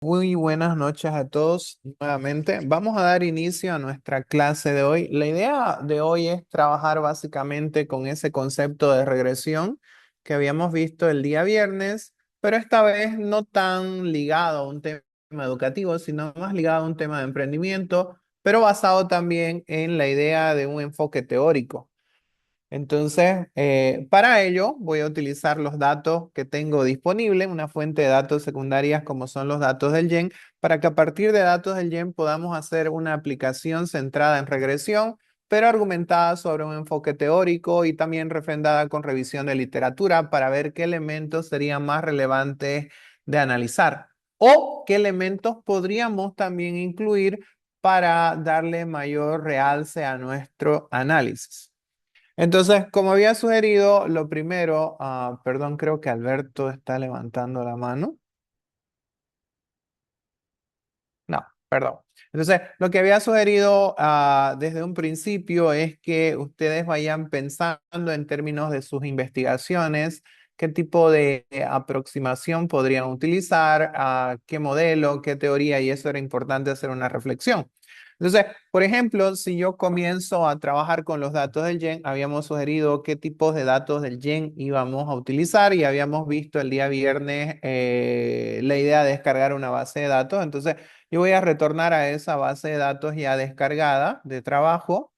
Muy buenas noches a todos nuevamente. Vamos a dar inicio a nuestra clase de hoy. La idea de hoy es trabajar básicamente con ese concepto de regresión que habíamos visto el día viernes, pero esta vez no tan ligado a un tema educativo, sino más ligado a un tema de emprendimiento, pero basado también en la idea de un enfoque teórico. Entonces, para ello voy a utilizar los datos que tengo disponibles, una fuente de datos secundarias como son los datos del YEN, para que a partir de datos del YEN podamos hacer una aplicación centrada en regresión, pero argumentada sobre un enfoque teórico y también refrendada con revisión de literatura para ver qué elementos serían más relevantes de analizar o qué elementos podríamos también incluir para darle mayor realce a nuestro análisis. Entonces, como había sugerido, lo primero, perdón, creo que Alberto está levantando la mano. No, perdón. Entonces, lo que había sugerido desde un principio es que ustedes vayan pensando en términos de sus investigaciones, qué tipo de aproximación podrían utilizar, qué modelo, qué teoría, y eso era importante hacer una reflexión. Entonces, por ejemplo, si yo comienzo a trabajar con los datos del YEN, habíamos sugerido qué tipos de datos del YEN íbamos a utilizar y habíamos visto el día viernes la idea de descargar una base de datos. Entonces, yo voy a retornar a esa base de datos ya descargada de trabajo.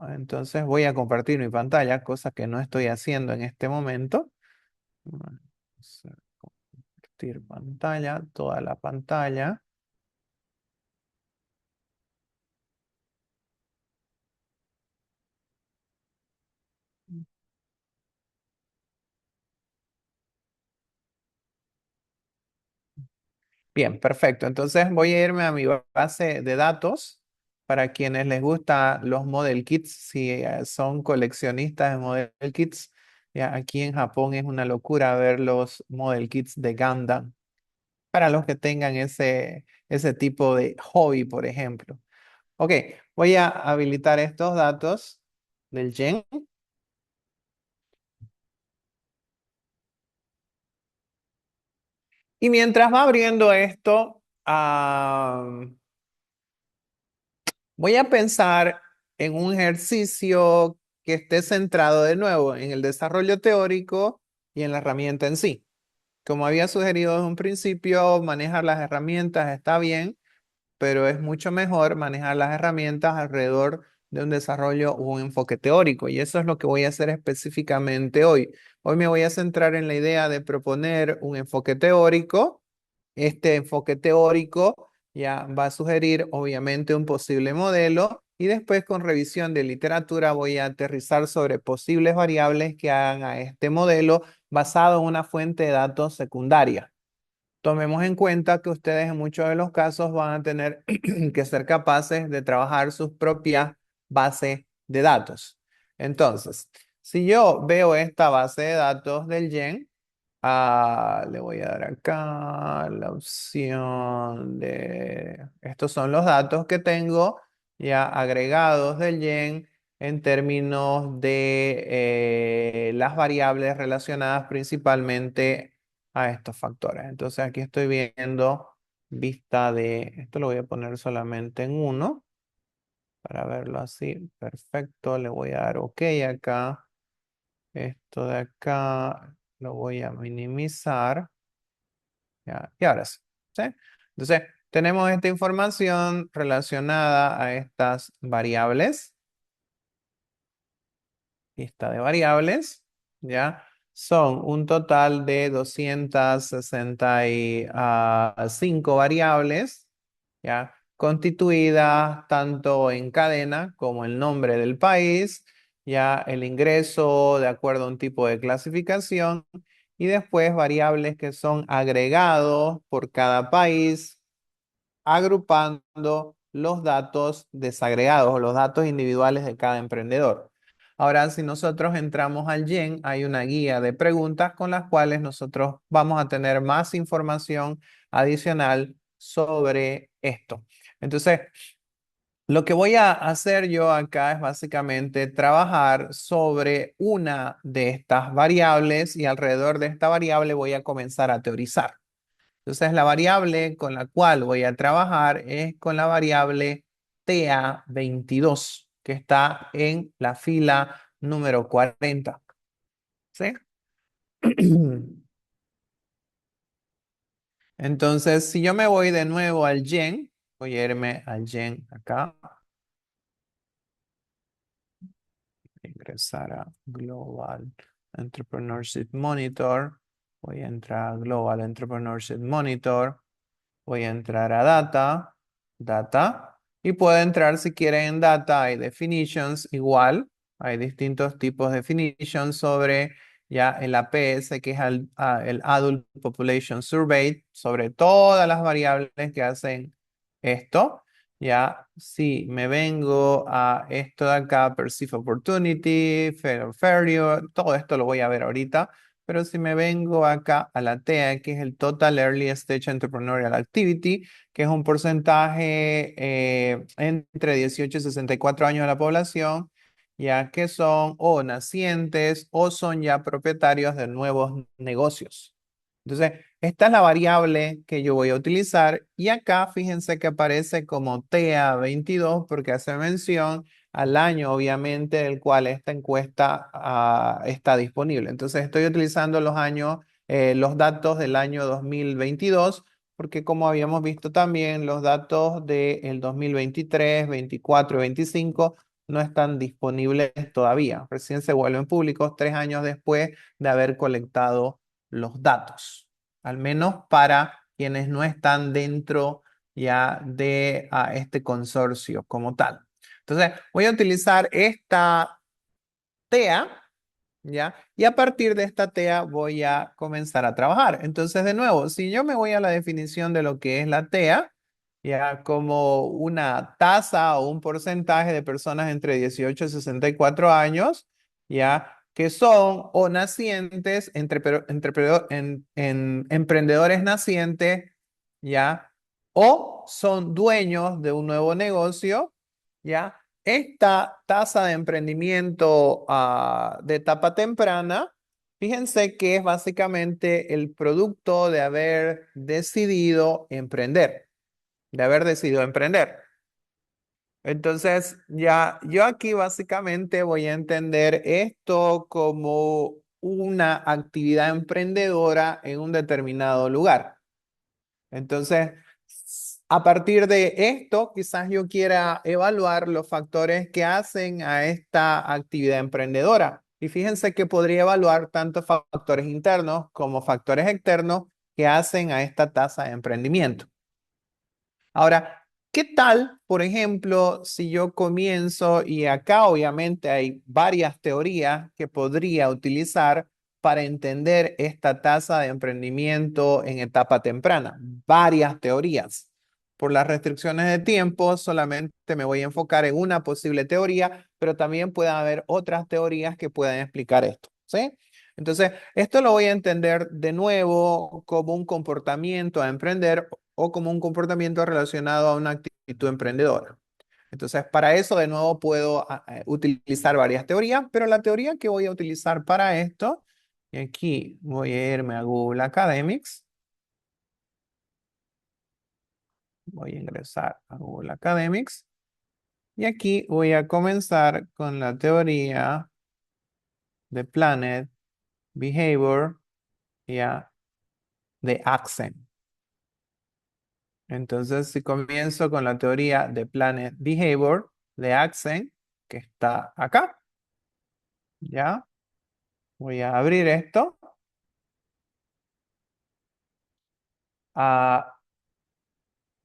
Entonces voy a compartir mi pantalla, cosa que no estoy haciendo en este momento. Vamos a compartir pantalla, toda la pantalla. Bien, perfecto. Entonces voy a irme a mi base de datos. Para quienes les gustan los model kits, si son coleccionistas de model kits, ya aquí en Japón es una locura ver los model kits de Gundam. Para los que tengan ese tipo de hobby, por ejemplo. Ok, voy a habilitar estos datos del Gen. Y mientras va abriendo esto, voy a pensar en un ejercicio que esté centrado de nuevo en el desarrollo teórico y en la herramienta en sí. Como había sugerido desde un principio, manejar las herramientas está bien, pero es mucho mejor manejar las herramientas alrededor de un desarrollo o un enfoque teórico. Y eso es lo que voy a hacer específicamente hoy. Hoy me voy a centrar en la idea de proponer un enfoque teórico. Este enfoque teórico ya va a sugerir obviamente un posible modelo y después con revisión de literatura voy a aterrizar sobre posibles variables que hagan a este modelo basado en una fuente de datos secundaria. Tomemos en cuenta que ustedes en muchos de los casos van a tener que ser capaces de trabajar sus propias bases de datos. Entonces, si yo veo esta base de datos del YEN, le voy a dar acá la opción de... Estos son los datos que tengo ya agregados del YEN en términos de las variables relacionadas principalmente a estos factores. Entonces aquí estoy viendo vista de... Esto lo voy a poner solamente en uno para verlo así. Perfecto, le voy a dar OK acá. Esto de acá lo voy a minimizar. Ya, y ahora sí. ¿Sí? Entonces, tenemos esta información relacionada a estas variables. Lista de variables, ¿ya? Son un total de 265 variables, ¿ya? Constituidas tanto en cadena como el nombre del país, ya el ingreso de acuerdo a un tipo de clasificación y después variables que son agregados por cada país agrupando los datos desagregados o los datos individuales de cada emprendedor. Ahora, si nosotros entramos al YEN, hay una guía de preguntas con las cuales nosotros vamos a tener más información adicional sobre esto. Entonces, lo que voy a hacer yo acá es básicamente trabajar sobre una de estas variables y alrededor de esta variable voy a comenzar a teorizar. Entonces, la variable con la cual voy a trabajar es con la variable TA22, que está en la fila número 40. ¿Sí? Entonces, si yo me voy de nuevo al gen, voy a irme al gen acá, ingresar a Global Entrepreneurship Monitor, voy a entrar a Global Entrepreneurship Monitor, voy a entrar a Data, y puedo entrar si quieren en Data, hay definitions igual, hay distintos tipos de definitions sobre ya el APS, que es el Adult Population Survey, sobre todas las variables que hacen esto. Ya, si me vengo a esto de acá, Perceive Opportunity, Failure, todo esto lo voy a ver ahorita. Pero si me vengo acá a la TEA, que es el Total Early Stage Entrepreneurial Activity, que es un porcentaje entre 18 y 64 años de la población, ya que son o nacientes o son ya propietarios de nuevos negocios. Entonces, esta es la variable que yo voy a utilizar y acá fíjense que aparece como TA22 porque hace mención al año, obviamente, del cual esta encuesta está disponible. Entonces, estoy utilizando los años, los datos del año 2022 porque como habíamos visto también, los datos del 2023, 24 y 25 no están disponibles todavía. Recién se vuelven públicos 3 años después de haber colectado los datos, al menos para quienes no están dentro ya de este consorcio como tal. Entonces, voy a utilizar esta TEA, ¿ya? Y a partir de esta TEA voy a comenzar a trabajar. Entonces, de nuevo, si yo me voy a la definición de lo que es la TEA, ya como una tasa o un porcentaje de personas entre 18 y 64 años, ya que son o nacientes, emprendedores nacientes, ya, o son dueños de un nuevo negocio, ya. Esta tasa de emprendimiento de etapa temprana, fíjense que es básicamente el producto de haber decidido emprender, de haber decidido emprender. Entonces, ya yo aquí básicamente voy a entender esto como una actividad emprendedora en un determinado lugar. Entonces, a partir de esto, quizás yo quiera evaluar los factores que hacen a esta actividad emprendedora. Y fíjense que podría evaluar tanto factores internos como factores externos que hacen a esta tasa de emprendimiento. Ahora, ¿qué tal, por ejemplo, si yo comienzo, y acá obviamente hay varias teorías que podría utilizar para entender esta tasa de emprendimiento en etapa temprana? Varias teorías. Por las restricciones de tiempo, solamente me voy a enfocar en una posible teoría, pero también puede haber otras teorías que puedan explicar esto, ¿sí? Entonces, esto lo voy a entender de nuevo como un comportamiento a emprender o como un comportamiento relacionado a una actitud emprendedora. Entonces, para eso de nuevo puedo utilizar varias teorías, pero la teoría que voy a utilizar para esto, y aquí voy a irme a Google Academics, voy a ingresar a Google Academics, y aquí voy a comenzar con la teoría de Planet Behavior ya, de Axen. Entonces, si comienzo con la teoría de Planet Behavior de Axen, que está acá, ¿ya? Voy a abrir esto. Ah,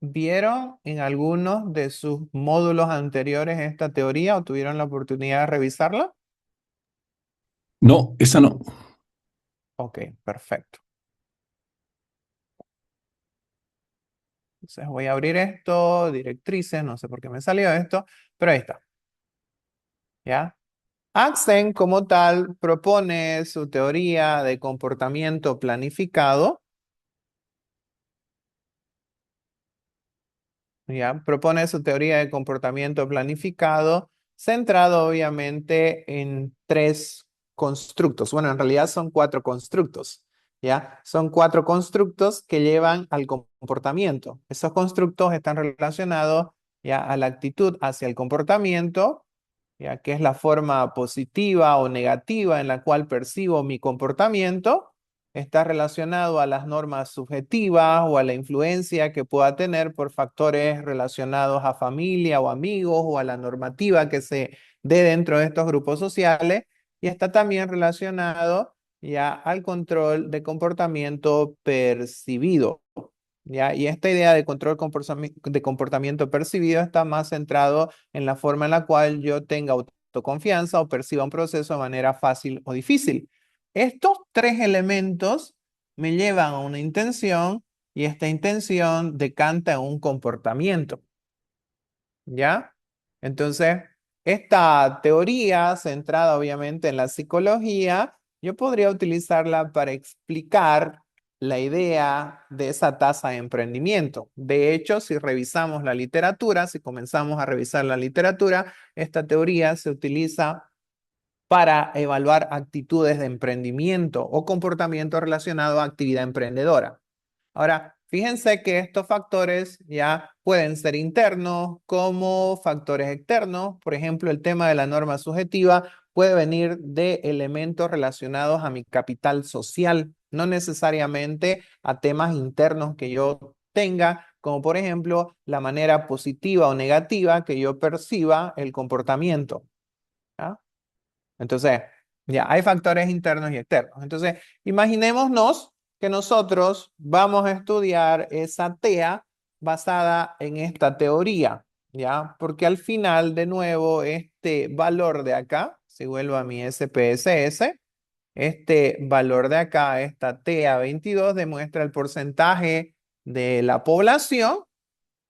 ¿vieron en algunos de sus módulos anteriores esta teoría o tuvieron la oportunidad de revisarla? No, esa no. Ok, perfecto. Entonces voy a abrir esto, directrices, no sé por qué me salió esto, pero ahí está, ¿ya? Axen como tal propone su teoría de comportamiento planificado. ¿Ya? Propone su teoría de comportamiento planificado, centrado obviamente en tres constructos. Bueno, en realidad son cuatro constructos. ¿ya? Son cuatro constructos que llevan al comportamiento. Esos constructos están relacionados ya a la actitud hacia el comportamiento, ya que es la forma positiva o negativa en la cual percibo mi comportamiento. Está relacionado a las normas subjetivas o a la influencia que pueda tener por factores relacionados a familia o amigos o a la normativa que se dé dentro de estos grupos sociales. Y está también relacionado ya al control de comportamiento percibido. ¿Ya? Y esta idea de control de comportamiento percibido está más centrado en la forma en la cual yo tenga autoconfianza o perciba un proceso de manera fácil o difícil. Estos tres elementos me llevan a una intención y esta intención decanta en un comportamiento. ¿Ya? Entonces, esta teoría, centrada obviamente en la psicología, yo podría utilizarla para explicar la idea de esa tasa de emprendimiento. De hecho, si revisamos la literatura, si comenzamos a revisar la literatura, esta teoría se utiliza para evaluar actitudes de emprendimiento o comportamiento relacionado a actividad emprendedora. Ahora, fíjense que estos factores ya pueden ser internos como factores externos. Por ejemplo, el tema de la norma subjetiva puede venir de elementos relacionados a mi capital social, no necesariamente a temas internos que yo tenga, como por ejemplo la manera positiva o negativa que yo perciba el comportamiento. ¿Ya? Entonces, ya hay factores internos y externos. Entonces, imaginémonos que nosotros vamos a estudiar esa TEA basada en esta teoría, ¿ya? Porque al final, de nuevo, este valor de acá, si vuelvo a mi SPSS, este valor de acá, esta TEA 22, demuestra el porcentaje de la población,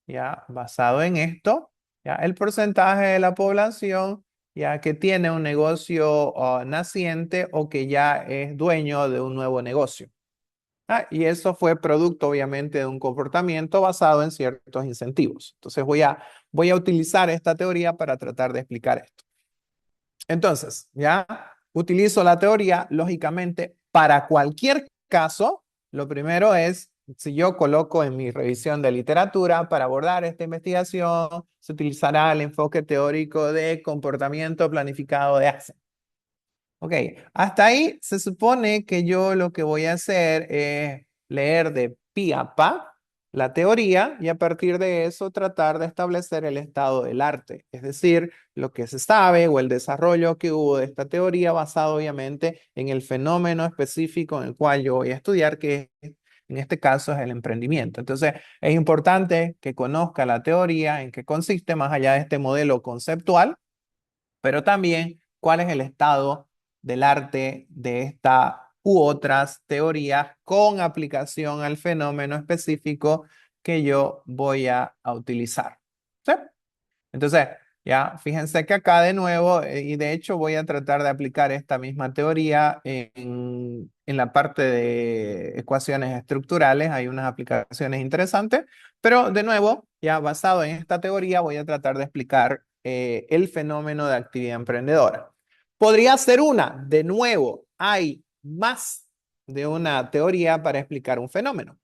ya basado en esto, ya el porcentaje de la población ya que tiene un negocio naciente o que ya es dueño de un nuevo negocio. Y eso fue producto obviamente de un comportamiento basado en ciertos incentivos. Entonces voy a utilizar esta teoría para tratar de explicar esto. Entonces, ya utilizo la teoría, lógicamente, para cualquier caso. Lo primero es, si yo coloco en mi revisión de literatura para abordar esta investigación, se utilizará el enfoque teórico de comportamiento planificado de acción. Ok, hasta ahí se supone que yo lo que voy a hacer es leer de pi a pa la teoría y a partir de eso tratar de establecer el estado del arte, es decir, lo que se sabe o el desarrollo que hubo de esta teoría basado obviamente en el fenómeno específico en el cual yo voy a estudiar, que en este caso es el emprendimiento. Entonces, es importante que conozca la teoría, en qué consiste más allá de este modelo conceptual, pero también cuál es el estado del arte de esta u otras teorías con aplicación al fenómeno específico que yo voy a utilizar. ¿Sí? Entonces, ya, fíjense que acá de nuevo, y de hecho voy a tratar de aplicar esta misma teoría en la parte de ecuaciones estructurales. Hay unas aplicaciones interesantes, pero de nuevo, ya basado en esta teoría, voy a tratar de explicar el fenómeno de actividad emprendedora. Podría ser una, de nuevo, hay más de una teoría para explicar un fenómeno.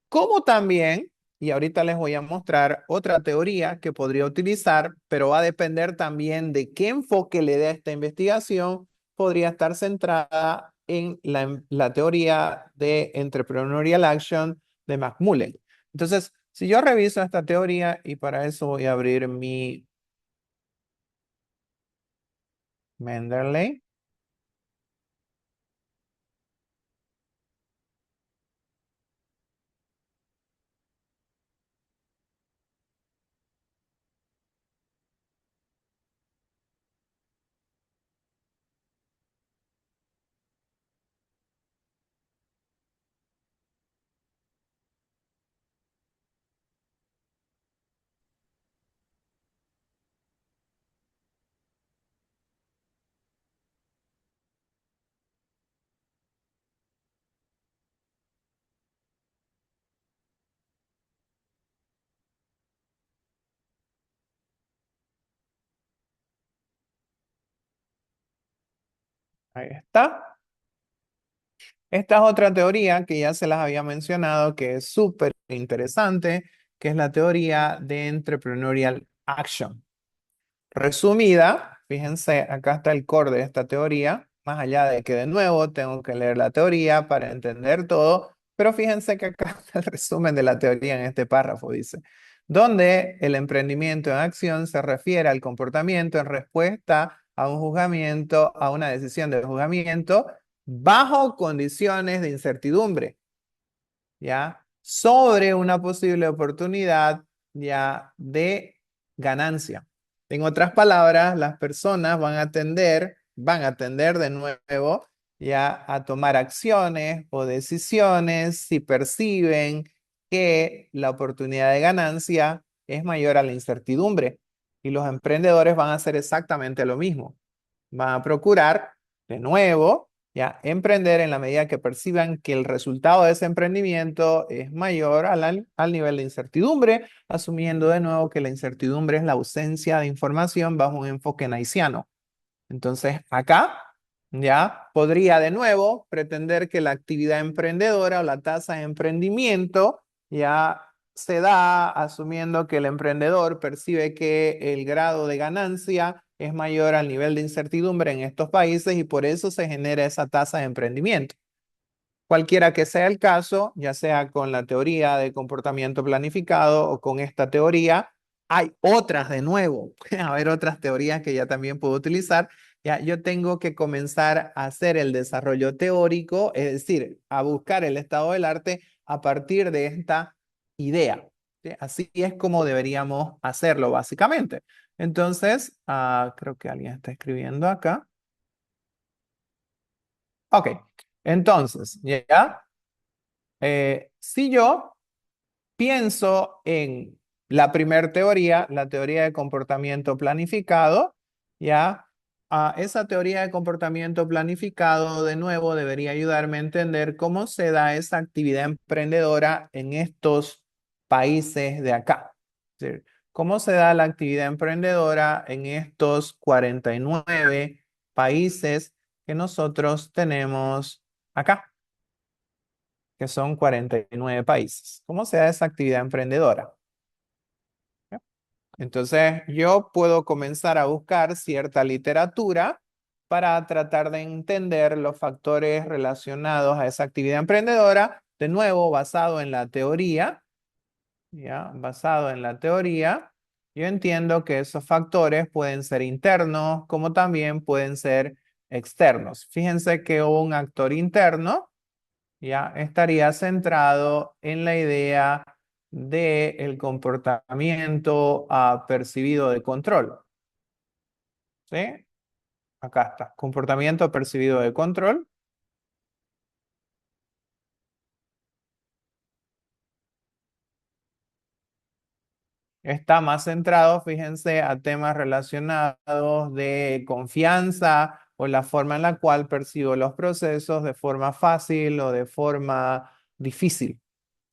Como también, y ahorita les voy a mostrar otra teoría que podría utilizar, pero va a depender también de qué enfoque le dé a esta investigación, podría estar centrada en la teoría de Entrepreneurial Action de McMullen. Entonces, si yo reviso esta teoría y para eso voy a abrir mi Mendeley. Ahí está. Esta es otra teoría que ya se las había mencionado, que es súper interesante, que es la teoría de Entrepreneurial Action. Resumida, fíjense, acá está el core de esta teoría, más allá de que de nuevo tengo que leer la teoría para entender todo, pero fíjense que acá está el resumen de la teoría en este párrafo, dice, donde el emprendimiento en acción se refiere al comportamiento en respuesta a un juzgamiento, a una decisión de juzgamiento bajo condiciones de incertidumbre, ¿ya? Sobre una posible oportunidad, ¿ya? De ganancia. En otras palabras, las personas van a tender de nuevo, ¿ya? A tomar acciones o decisiones si perciben que la oportunidad de ganancia es mayor a la incertidumbre. Y los emprendedores van a hacer exactamente lo mismo. Van a procurar, de nuevo, ya, emprender en la medida que perciban que el resultado de ese emprendimiento es mayor al nivel de incertidumbre, asumiendo de nuevo que la incertidumbre es la ausencia de información bajo un enfoque naiciano. Entonces, acá ya podría de nuevo pretender que la actividad emprendedora o la tasa de emprendimiento ya se da asumiendo que el emprendedor percibe que el grado de ganancia es mayor al nivel de incertidumbre en estos países y por eso se genera esa tasa de emprendimiento. Cualquiera que sea el caso, ya sea con la teoría de comportamiento planificado o con esta teoría, hay otras de nuevo. Pueden haber otras teorías que ya también puedo utilizar. Ya, yo tengo que comenzar a hacer el desarrollo teórico, es decir, a buscar el estado del arte a partir de esta idea. ¿Sí? Así es como deberíamos hacerlo, básicamente. Entonces, creo que alguien está escribiendo acá. Ok, entonces, ya. Si yo pienso en la primera teoría, la teoría de comportamiento planificado, ya, esa teoría de comportamiento planificado, de nuevo, debería ayudarme a entender cómo se da esa actividad emprendedora en estos países de acá. Es decir, cómo se da la actividad emprendedora en estos 49 países que nosotros tenemos acá, que son 49 países. ¿Cómo se da esa actividad emprendedora? ¿Ya? Entonces, yo puedo comenzar a buscar cierta literatura para tratar de entender los factores relacionados a esa actividad emprendedora, de nuevo, basado en la teoría, ¿ya? Basado en la teoría, yo entiendo que esos factores pueden ser internos, como también pueden ser externos. Fíjense que un actor interno ya estaría centrado en la idea del comportamiento percibido de control. ¿Sí? Acá está, comportamiento percibido de control. Está más centrado, fíjense, a temas relacionados de confianza o la forma en la cual percibo los procesos de forma fácil o de forma difícil.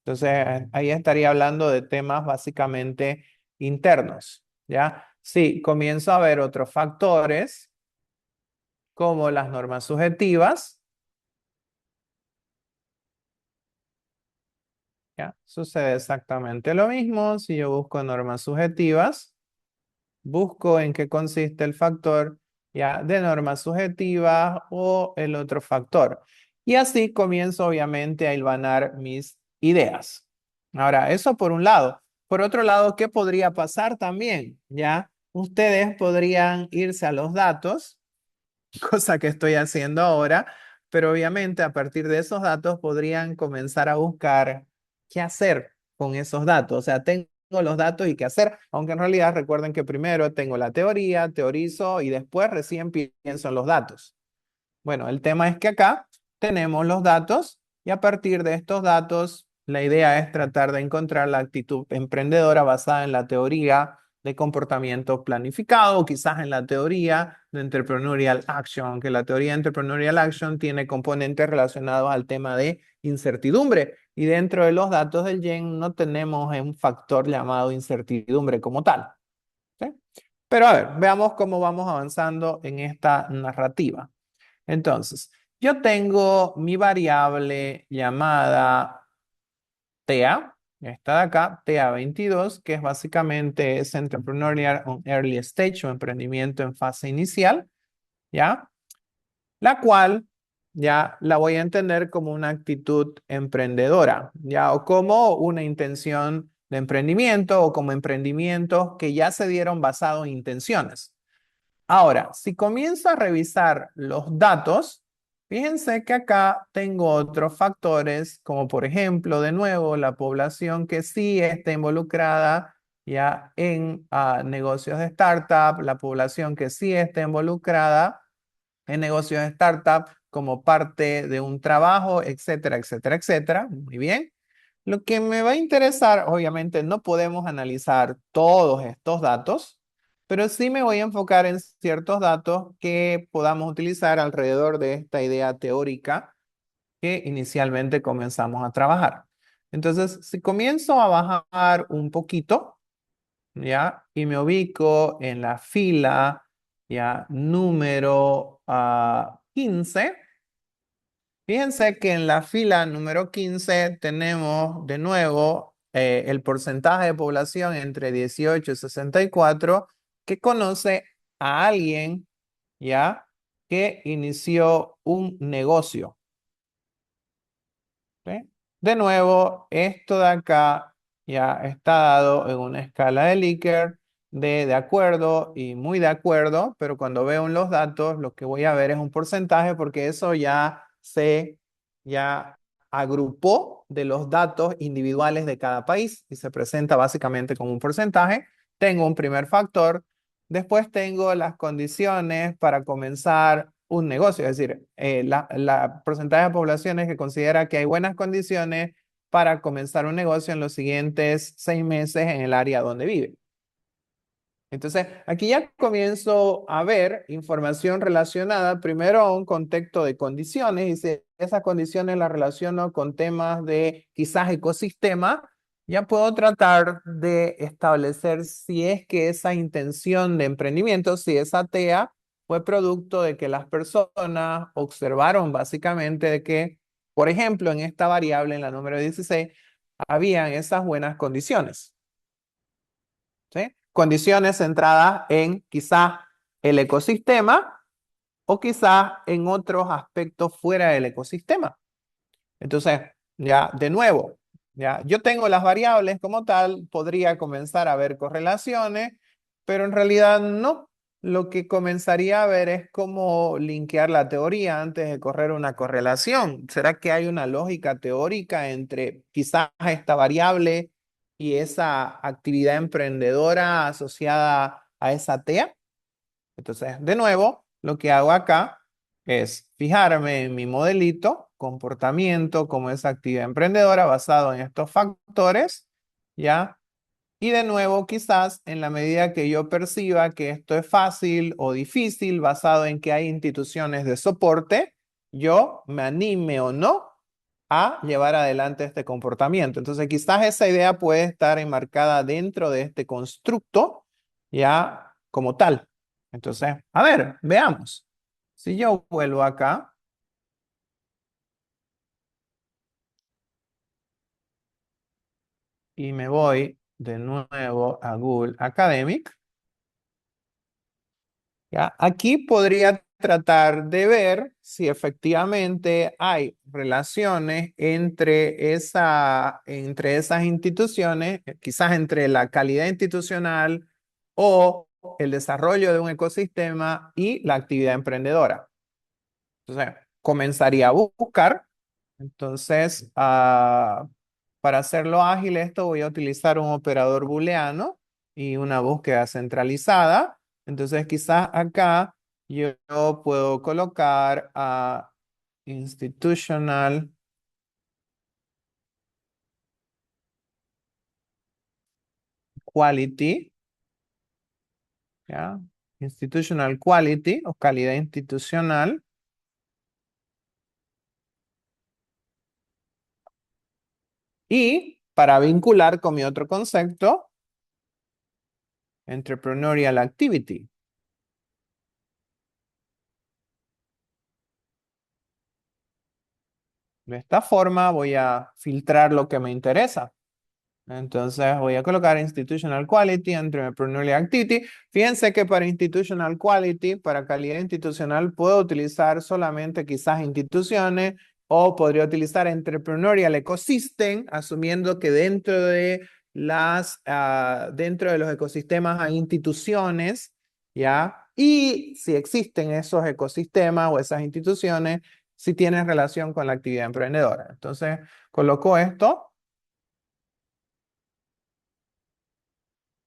Entonces, ahí estaría hablando de temas básicamente internos, ¿ya? Sí, comienzo a ver otros factores como las normas subjetivas, ¿ya? Sucede exactamente lo mismo si yo busco normas subjetivas, busco en qué consiste el factor, ¿ya? De normas subjetivas o el otro factor. Y así comienzo obviamente a hilvanar mis ideas. Ahora, eso por un lado. Por otro lado, ¿qué podría pasar también? ¿Ya? Ustedes podrían irse a los datos, cosa que estoy haciendo ahora, pero obviamente a partir de esos datos podrían comenzar a buscar qué hacer con esos datos. O sea, tengo los datos y qué hacer, aunque en realidad recuerden que primero tengo la teoría, teorizo y después recién pienso en los datos. Bueno, el tema es que acá tenemos los datos y a partir de estos datos, la idea es tratar de encontrar la actitud emprendedora basada en la teoría de comportamiento planificado o quizás en la teoría de Entrepreneurial Action, que la teoría de Entrepreneurial Action tiene componentes relacionados al tema de incertidumbre y dentro de los datos del GEN no tenemos un factor llamado incertidumbre como tal. ¿Sí? Pero a ver, veamos cómo vamos avanzando en esta narrativa. Entonces, Yo tengo mi variable llamada TEA, esta de acá, TEA 22, que es básicamente es Entrepreneurial on Early Stage o emprendimiento en fase inicial, ¿ya? La cual ya la voy a entender como una actitud emprendedora, ¿ya? O como una intención de emprendimiento o como emprendimientos que ya se dieron basado en intenciones. Ahora, si comienzo a revisar los datos, fíjense que acá tengo otros factores, como por ejemplo, de nuevo, la población que sí está involucrada ya en negocios de startup, la población que sí está involucrada en negocios de startup como parte de un trabajo, etcétera, etcétera, etcétera. Muy bien. Lo que me va a interesar, obviamente no podemos analizar todos estos datos, pero sí me voy a enfocar en ciertos datos que podamos utilizar alrededor de esta idea teórica que inicialmente comenzamos a trabajar. Entonces, si comienzo a bajar un poquito, ¿ya? Y me ubico en la fila, ¿ya? Número 15. Fíjense que en la fila número 15 tenemos de nuevo el porcentaje de población entre 18 y 64 que conoce a alguien, ¿ya? Que inició un negocio. ¿Sí? De nuevo, esto de acá ya está dado en una escala de Likert de acuerdo y muy de acuerdo, pero cuando veo en los datos lo que voy a ver es un porcentaje porque eso ya agrupó de los datos individuales de cada país y se presenta básicamente como un porcentaje. Tengo un primer factor. Después tengo las condiciones para comenzar un negocio, es decir, la porcentaje de poblaciones que considera que hay buenas condiciones para comenzar un negocio en los siguientes 6 meses en el área donde vive. Entonces, aquí ya comienzo a ver información relacionada primero a un contexto de condiciones y si esas condiciones las relaciono con temas de quizás ecosistema, ya puedo tratar de establecer si es que esa intención de emprendimiento, si esa TEA fue producto de que las personas observaron básicamente de que, por ejemplo, en esta variable, en la número 16, habían esas buenas condiciones. ¿Sí? Condiciones centradas en quizás el ecosistema o quizás en otros aspectos fuera del ecosistema. Entonces, ya de nuevo, ya yo tengo las variables como tal, podría comenzar a ver correlaciones, pero en realidad no. Lo que comenzaría a ver es cómo linkear la teoría antes de correr una correlación. ¿Será que hay una lógica teórica entre quizás esta variable y esa actividad emprendedora asociada a esa TEA? Entonces, de nuevo, lo que hago acá es fijarme en mi modelito, comportamiento como esa actividad emprendedora basado en estos factores, ¿ya? Y de nuevo, quizás en la medida que yo perciba que esto es fácil o difícil, basado en que hay instituciones de soporte, yo me anime o no a llevar adelante este comportamiento. Entonces, quizás esa idea puede estar enmarcada dentro de este constructo ya como tal. Entonces, a ver, veamos. Si yo vuelvo acá y me voy de nuevo a Google Academic, ¿ya? Aquí podría tratar de ver si efectivamente hay relaciones entre esas instituciones, quizás entre la calidad institucional o el desarrollo de un ecosistema y la actividad emprendedora. Entonces, comenzaría a buscar. Entonces, para hacerlo ágil, esto voy a utilizar un operador booleano y una búsqueda centralizada. Entonces, quizás acá yo puedo colocar a institutional quality, ¿ya? Institutional quality o calidad institucional. Y para vincular con mi otro concepto, entrepreneurial activity. De esta forma voy a filtrar lo que me interesa. Entonces voy a colocar Institutional Quality, Entrepreneurial Activity. Fíjense que para Institutional Quality, para calidad institucional, puedo utilizar solamente quizás instituciones o podría utilizar Entrepreneurial Ecosystem, asumiendo que dentro de los ecosistemas hay instituciones, ¿ya? Y si existen esos ecosistemas o esas instituciones, si tienen relación con la actividad emprendedora. Entonces, coloco esto.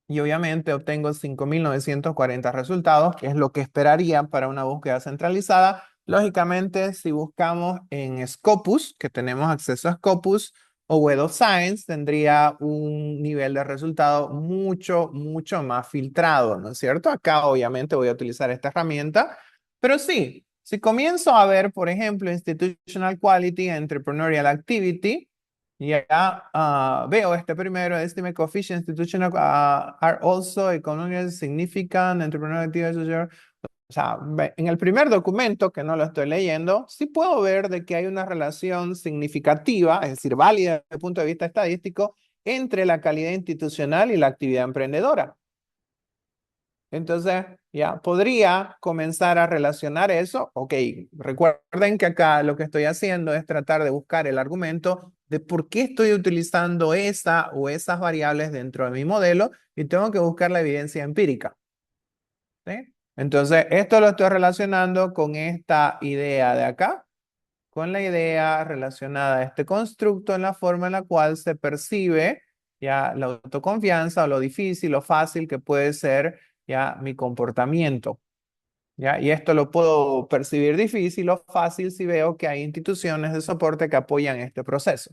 Y obviamente obtengo 5.940 resultados, que es lo que esperaría para una búsqueda centralizada. Lógicamente, si buscamos en Scopus, que tenemos acceso a Scopus, o Web of Science, tendría un nivel de resultado mucho, mucho más filtrado, ¿no es cierto? Acá obviamente voy a utilizar esta herramienta, pero sí, si comienzo a ver, por ejemplo, Institutional Quality, Entrepreneurial Activity, ya veo este primero, estimate coefficient institutional are also economically significant, entrepreneurial activity. O sea, en el primer documento, que no lo estoy leyendo, sí puedo ver de que hay una relación significativa, es decir, válida desde el punto de vista estadístico, entre la calidad institucional y la actividad emprendedora. Entonces, ya podría comenzar a relacionar eso. Ok, recuerden que acá lo que estoy haciendo es tratar de buscar el argumento de por qué estoy utilizando esa o esas variables dentro de mi modelo y tengo que buscar la evidencia empírica. ¿Sí? Entonces, esto lo estoy relacionando con esta idea de acá, con la idea relacionada a este constructo en la forma en la cual se percibe ya la autoconfianza o lo difícil o fácil que puede ser ya mi comportamiento. ¿Ya? Y esto lo puedo percibir difícil o fácil si veo que hay instituciones de soporte que apoyan este proceso.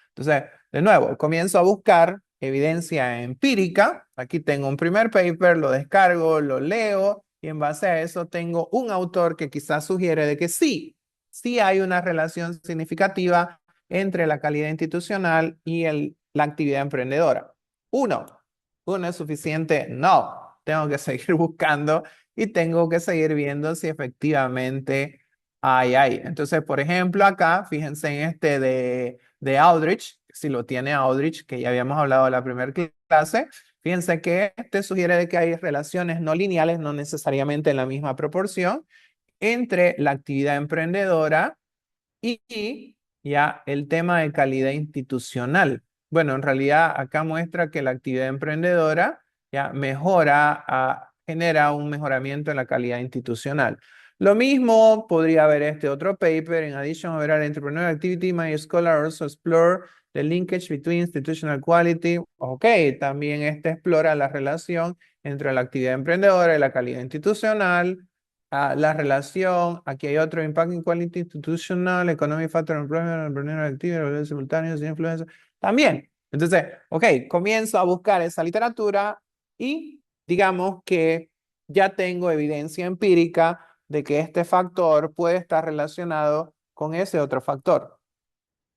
Entonces, de nuevo, comienzo a buscar evidencia empírica. Aquí tengo un primer paper, lo descargo, lo leo y en base a eso tengo un autor que quizás sugiere de que sí hay una relación significativa entre la calidad institucional y la actividad emprendedora. Uno, ¿uno es suficiente? No, tengo que seguir buscando y tengo que seguir viendo si efectivamente hay. Entonces, por ejemplo, acá, fíjense en este de Aldrich, si lo tiene Aldrich, que ya habíamos hablado en la primera clase, fíjense que este sugiere de que hay relaciones no lineales, no necesariamente en la misma proporción, entre la actividad emprendedora y ya el tema de calidad institucional. Bueno, en realidad acá muestra que la actividad emprendedora ya mejora, genera un mejoramiento en la calidad institucional. Lo mismo podría haber este otro paper. In addition, overall entrepreneurial activity, my scholar also explore the linkage between institutional quality. Ok, también este explora la relación entre la actividad emprendedora y la calidad institucional. La relación, aquí hay otro, impact in quality institutional, economic factor, employment, entrepreneurial activity, simultáneos, influencia. También. Entonces, ok, comienzo a buscar esa literatura y digamos que ya tengo evidencia empírica de que este factor puede estar relacionado con ese otro factor.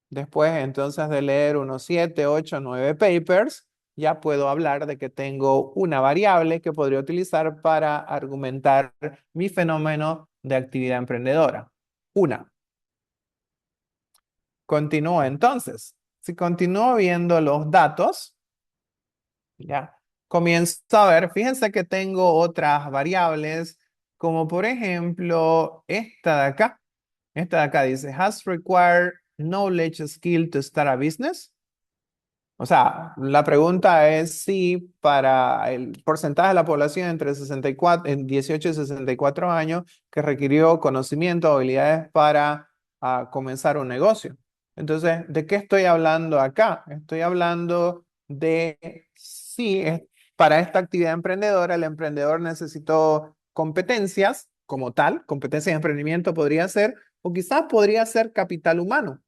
Después, entonces, de leer unos 7, 8, 9 papers, ya puedo hablar de que tengo una variable que podría utilizar para argumentar mi fenómeno de actividad emprendedora. Una. Continúo entonces. Si continúo viendo los datos, ya comienzo a ver, fíjense que tengo otras variables, como por ejemplo esta de acá. Esta de acá dice, has required knowledge skill to start a business. O sea, la pregunta es si para el porcentaje de la población entre 64, en 18 y 64 años que requirió conocimiento o habilidades para comenzar un negocio. Entonces, ¿de qué estoy hablando acá? Estoy hablando de si para esta actividad emprendedora el emprendedor necesitó competencias como tal, competencias de emprendimiento podría ser, o quizás podría ser capital humano.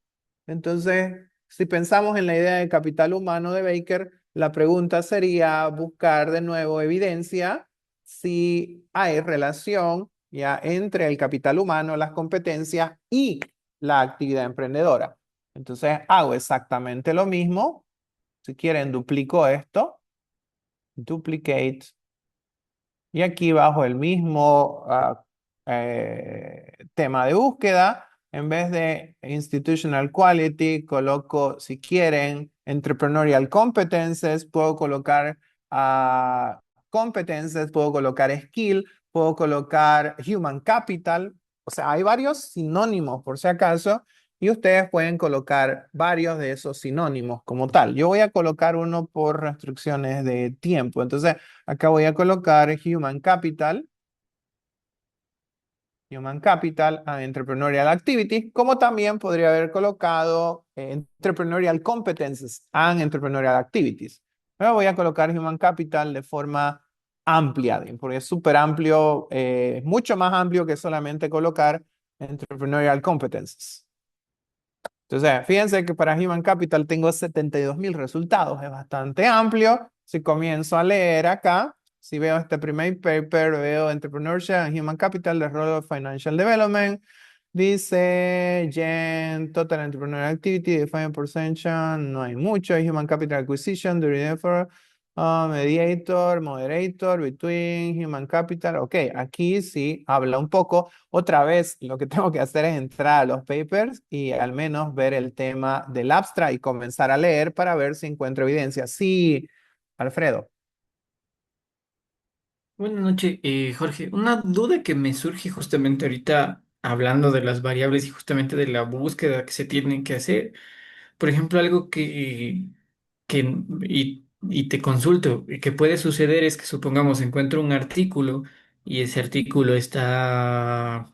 Entonces, si pensamos en la idea de capital humano de Baker, la pregunta sería buscar de nuevo evidencia si hay relación ya entre el capital humano, las competencias y la actividad emprendedora. Entonces, hago exactamente lo mismo. Si quieren, duplico esto. Duplicate. Y aquí bajo el mismo tema de búsqueda, en vez de Institutional Quality, coloco, si quieren, Entrepreneurial Competences, puedo colocar Competences, puedo colocar Skill, puedo colocar Human Capital. O sea, hay varios sinónimos por si acaso y ustedes pueden colocar varios de esos sinónimos como tal. Yo voy a colocar uno por restricciones de tiempo. Entonces, acá voy a colocar Human Capital. Human Capital and Entrepreneurial Activities, como también podría haber colocado Entrepreneurial Competences and Entrepreneurial Activities. Pero voy a colocar Human Capital de forma amplia, porque es súper amplio, mucho más amplio que solamente colocar Entrepreneurial Competences. Entonces, fíjense que para Human Capital tengo 72,000 resultados, es bastante amplio. Si comienzo a leer acá, si veo este primer paper, veo Entrepreneurship and Human Capital, the Role of Financial Development, dice Gen, Total Entrepreneurial Activity, Defined Percentage, no hay mucho, Human Capital Acquisition, During Effort, Mediator, Moderator, Between, Human Capital, ok, aquí sí habla un poco. Otra vez, lo que tengo que hacer es entrar a los papers y al menos ver el tema del abstract y comenzar a leer para ver si encuentro evidencia. Sí, Alfredo. Buenas noches, Jorge. Una duda que me surge justamente ahorita hablando de las variables y justamente de la búsqueda que se tienen que hacer. Por ejemplo, algo y te consulto, y que puede suceder es que supongamos encuentro un artículo y ese artículo está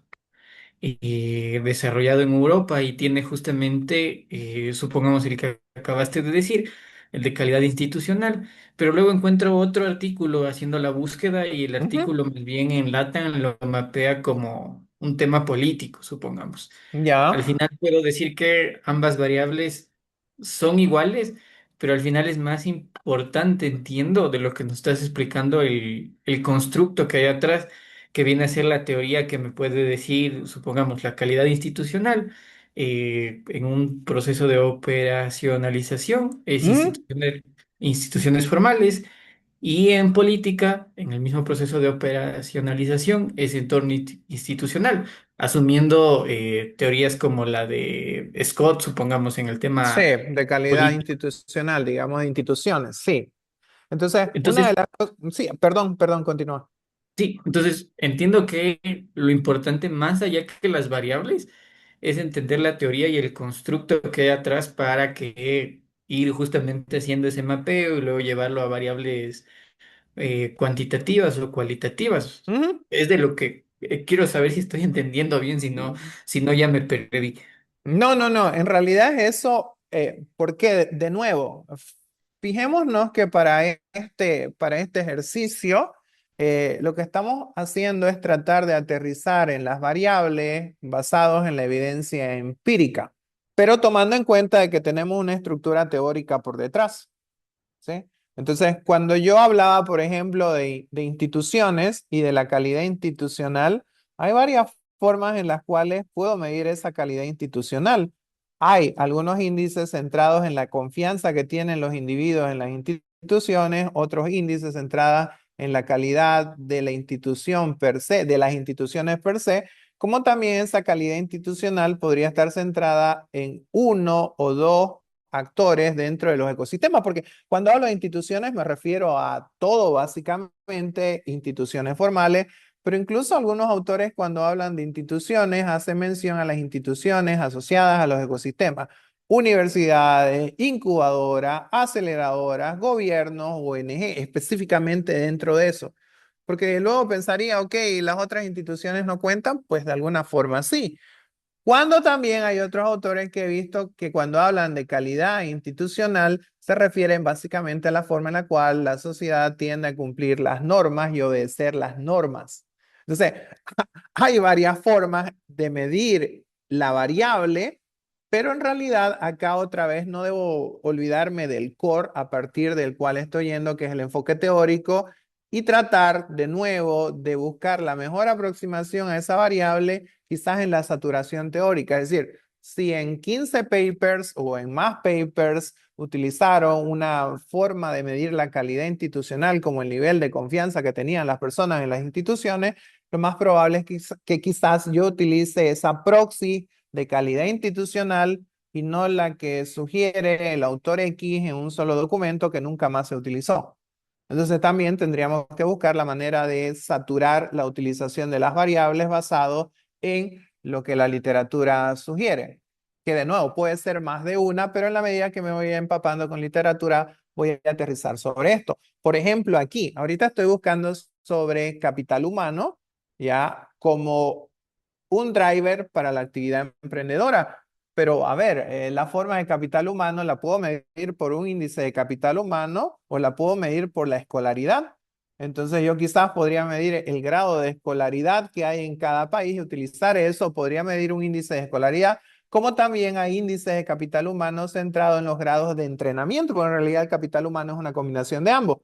desarrollado en Europa y tiene justamente, supongamos el que acabaste de decir, el de calidad institucional, pero luego encuentro otro artículo haciendo la búsqueda y el Ujú. artículo más bien en LATAM lo mapea como un tema político, supongamos. Al Ya. final puedo decir que ambas variables son iguales, pero al final es más importante, entiendo, de lo que nos estás explicando, el constructo que hay atrás, que viene a ser la teoría que me puede decir, supongamos, la calidad institucional en un proceso de operacionalización, es Mm. instituciones formales, y en política, en el mismo proceso de operacionalización, es entorno institucional asumiendo teorías como la de Scott, supongamos, en el Sí, tema de calidad político. institucional, digamos, de instituciones, sí. Entonces, una de Entonces, las cosas, sí, perdón, continúa. sí, entonces entiendo que lo importante, más allá que las variables, es entender la teoría y el constructo que hay atrás para que ir justamente haciendo ese mapeo y luego llevarlo a variables cuantitativas o cualitativas. Ujú. Es de lo que quiero saber si estoy entendiendo bien, si no ya me perdí. No, no, no, en realidad es eso, porque de nuevo, fijémonos que para este ejercicio, lo que estamos haciendo es tratar de aterrizar en las variables basados en la evidencia empírica, pero tomando en cuenta de que tenemos una estructura teórica por detrás. ¿Sí? Entonces, cuando yo hablaba, por ejemplo, de instituciones y de la calidad institucional, hay varias formas en las cuales puedo medir esa calidad institucional. Hay algunos índices centrados en la confianza que tienen los individuos en las instituciones, otros índices centrados en la calidad de la institución per se, de las instituciones per se, como también esa calidad institucional podría estar centrada en uno o dos actores dentro de los ecosistemas, porque cuando hablo de instituciones me refiero a todo, básicamente, instituciones formales, pero incluso algunos autores cuando hablan de instituciones hacen mención a las instituciones asociadas a los ecosistemas, universidades, incubadoras, aceleradoras, gobiernos, ONG, específicamente dentro de eso. Porque luego pensaría, ok, ¿las otras instituciones no cuentan? Pues de alguna forma sí. Cuando también hay otros autores que he visto que cuando hablan de calidad institucional se refieren básicamente a la forma en la cual la sociedad tiende a cumplir las normas y obedecer las normas. Entonces, hay varias formas de medir la variable, pero en realidad acá otra vez no debo olvidarme del core a partir del cual estoy yendo, que es el enfoque teórico, y tratar de nuevo de buscar la mejor aproximación a esa variable, quizás en la saturación teórica. Es decir, si en 15 papers o en más papers utilizaron una forma de medir la calidad institucional como el nivel de confianza que tenían las personas en las instituciones, lo más probable es que quizás yo utilice esa proxy de calidad institucional y no la que sugiere el autor X en un solo documento que nunca más se utilizó. Entonces también tendríamos que buscar la manera de saturar la utilización de las variables basado en lo que la literatura sugiere. Que de nuevo puede ser más de una, pero en la medida que me voy empapando con literatura, voy a aterrizar sobre esto. Por ejemplo, aquí, ahorita estoy buscando sobre capital humano, ya como un driver para la actividad emprendedora. Pero a ver, la forma de capital humano la puedo medir por un índice de capital humano o la puedo medir por la escolaridad. Entonces yo quizás podría medir el grado de escolaridad que hay en cada país y utilizar eso. Podría medir un índice de escolaridad, como también hay índices de capital humano centrado en los grados de entrenamiento, porque en realidad el capital humano es una combinación de ambos.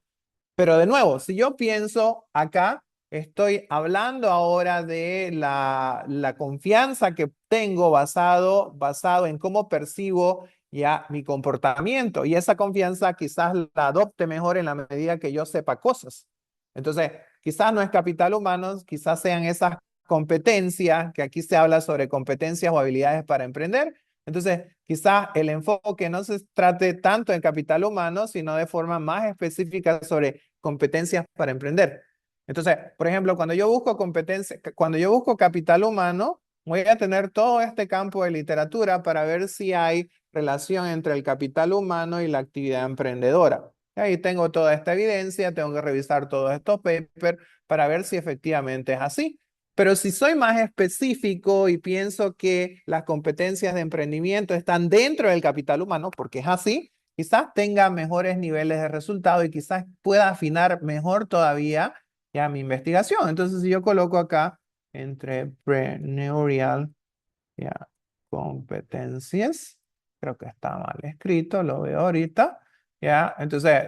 Pero de nuevo, si yo pienso acá, estoy hablando ahora de la confianza que tengo basado en cómo percibo ya mi comportamiento. Y esa confianza quizás la adopte mejor en la medida que yo sepa cosas. Entonces, quizás no es capital humano, quizás sean esas competencias, que aquí se habla sobre competencias o habilidades para emprender. Entonces, quizás el enfoque no se trate tanto en capital humano, sino de forma más específica sobre competencias para emprender. Entonces, por ejemplo, cuando yo busco competencia, cuando yo busco capital humano, voy a tener todo este campo de literatura para ver si hay relación entre el capital humano y la actividad emprendedora. Ahí tengo toda esta evidencia, tengo que revisar todos estos papers para ver si efectivamente es así. Pero si soy más específico y pienso que las competencias de emprendimiento están dentro del capital humano, porque es así, quizás tenga mejores niveles de resultado y quizás pueda afinar mejor todavía ya mi investigación. Entonces, si yo coloco acá entrepreneurial, ya, competencias, creo que está mal escrito, lo veo ahorita. Ya, entonces,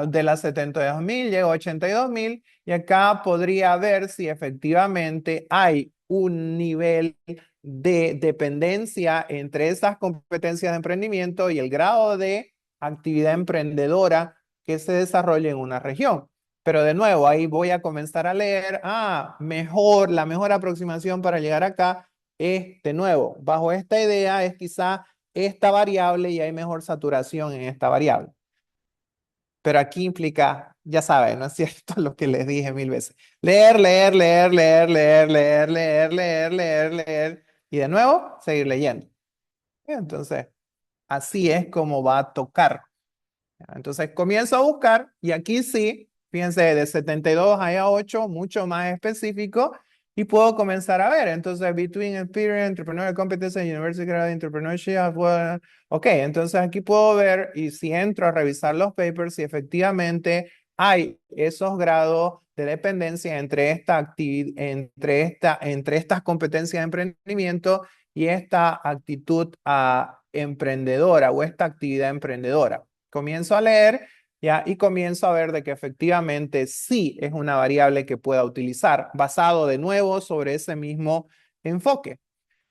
de las 72.000 llego a 82.000 y acá podría ver si efectivamente hay un nivel de dependencia entre esas competencias de emprendimiento y el grado de actividad emprendedora que se desarrolla en una región. Pero de nuevo, ahí voy a comenzar a leer, la mejor aproximación para llegar acá es, de nuevo, bajo esta idea es quizá esta variable y hay mejor saturación en esta variable. Pero aquí implica, ya saben, ¿no es cierto? Lo que les dije 1000 veces. Leer, leer, leer, leer, leer, leer, leer, leer, leer, leer. Y de nuevo, seguir leyendo. Entonces, así es como va a tocar. Entonces comienzo a buscar y aquí sí, fíjense, de 72 a 8, mucho más específico y puedo comenzar a ver. Entonces, between experience, entrepreneurial competence and university grade entrepreneurship. Ok, entonces aquí puedo ver y si entro a revisar los papers, si efectivamente hay esos grados de dependencia entre estas competencias de emprendimiento y esta actitud emprendedora o esta actividad emprendedora. Comienzo a leer ya y comienzo a ver de que efectivamente sí es una variable que pueda utilizar, basado de nuevo sobre ese mismo enfoque.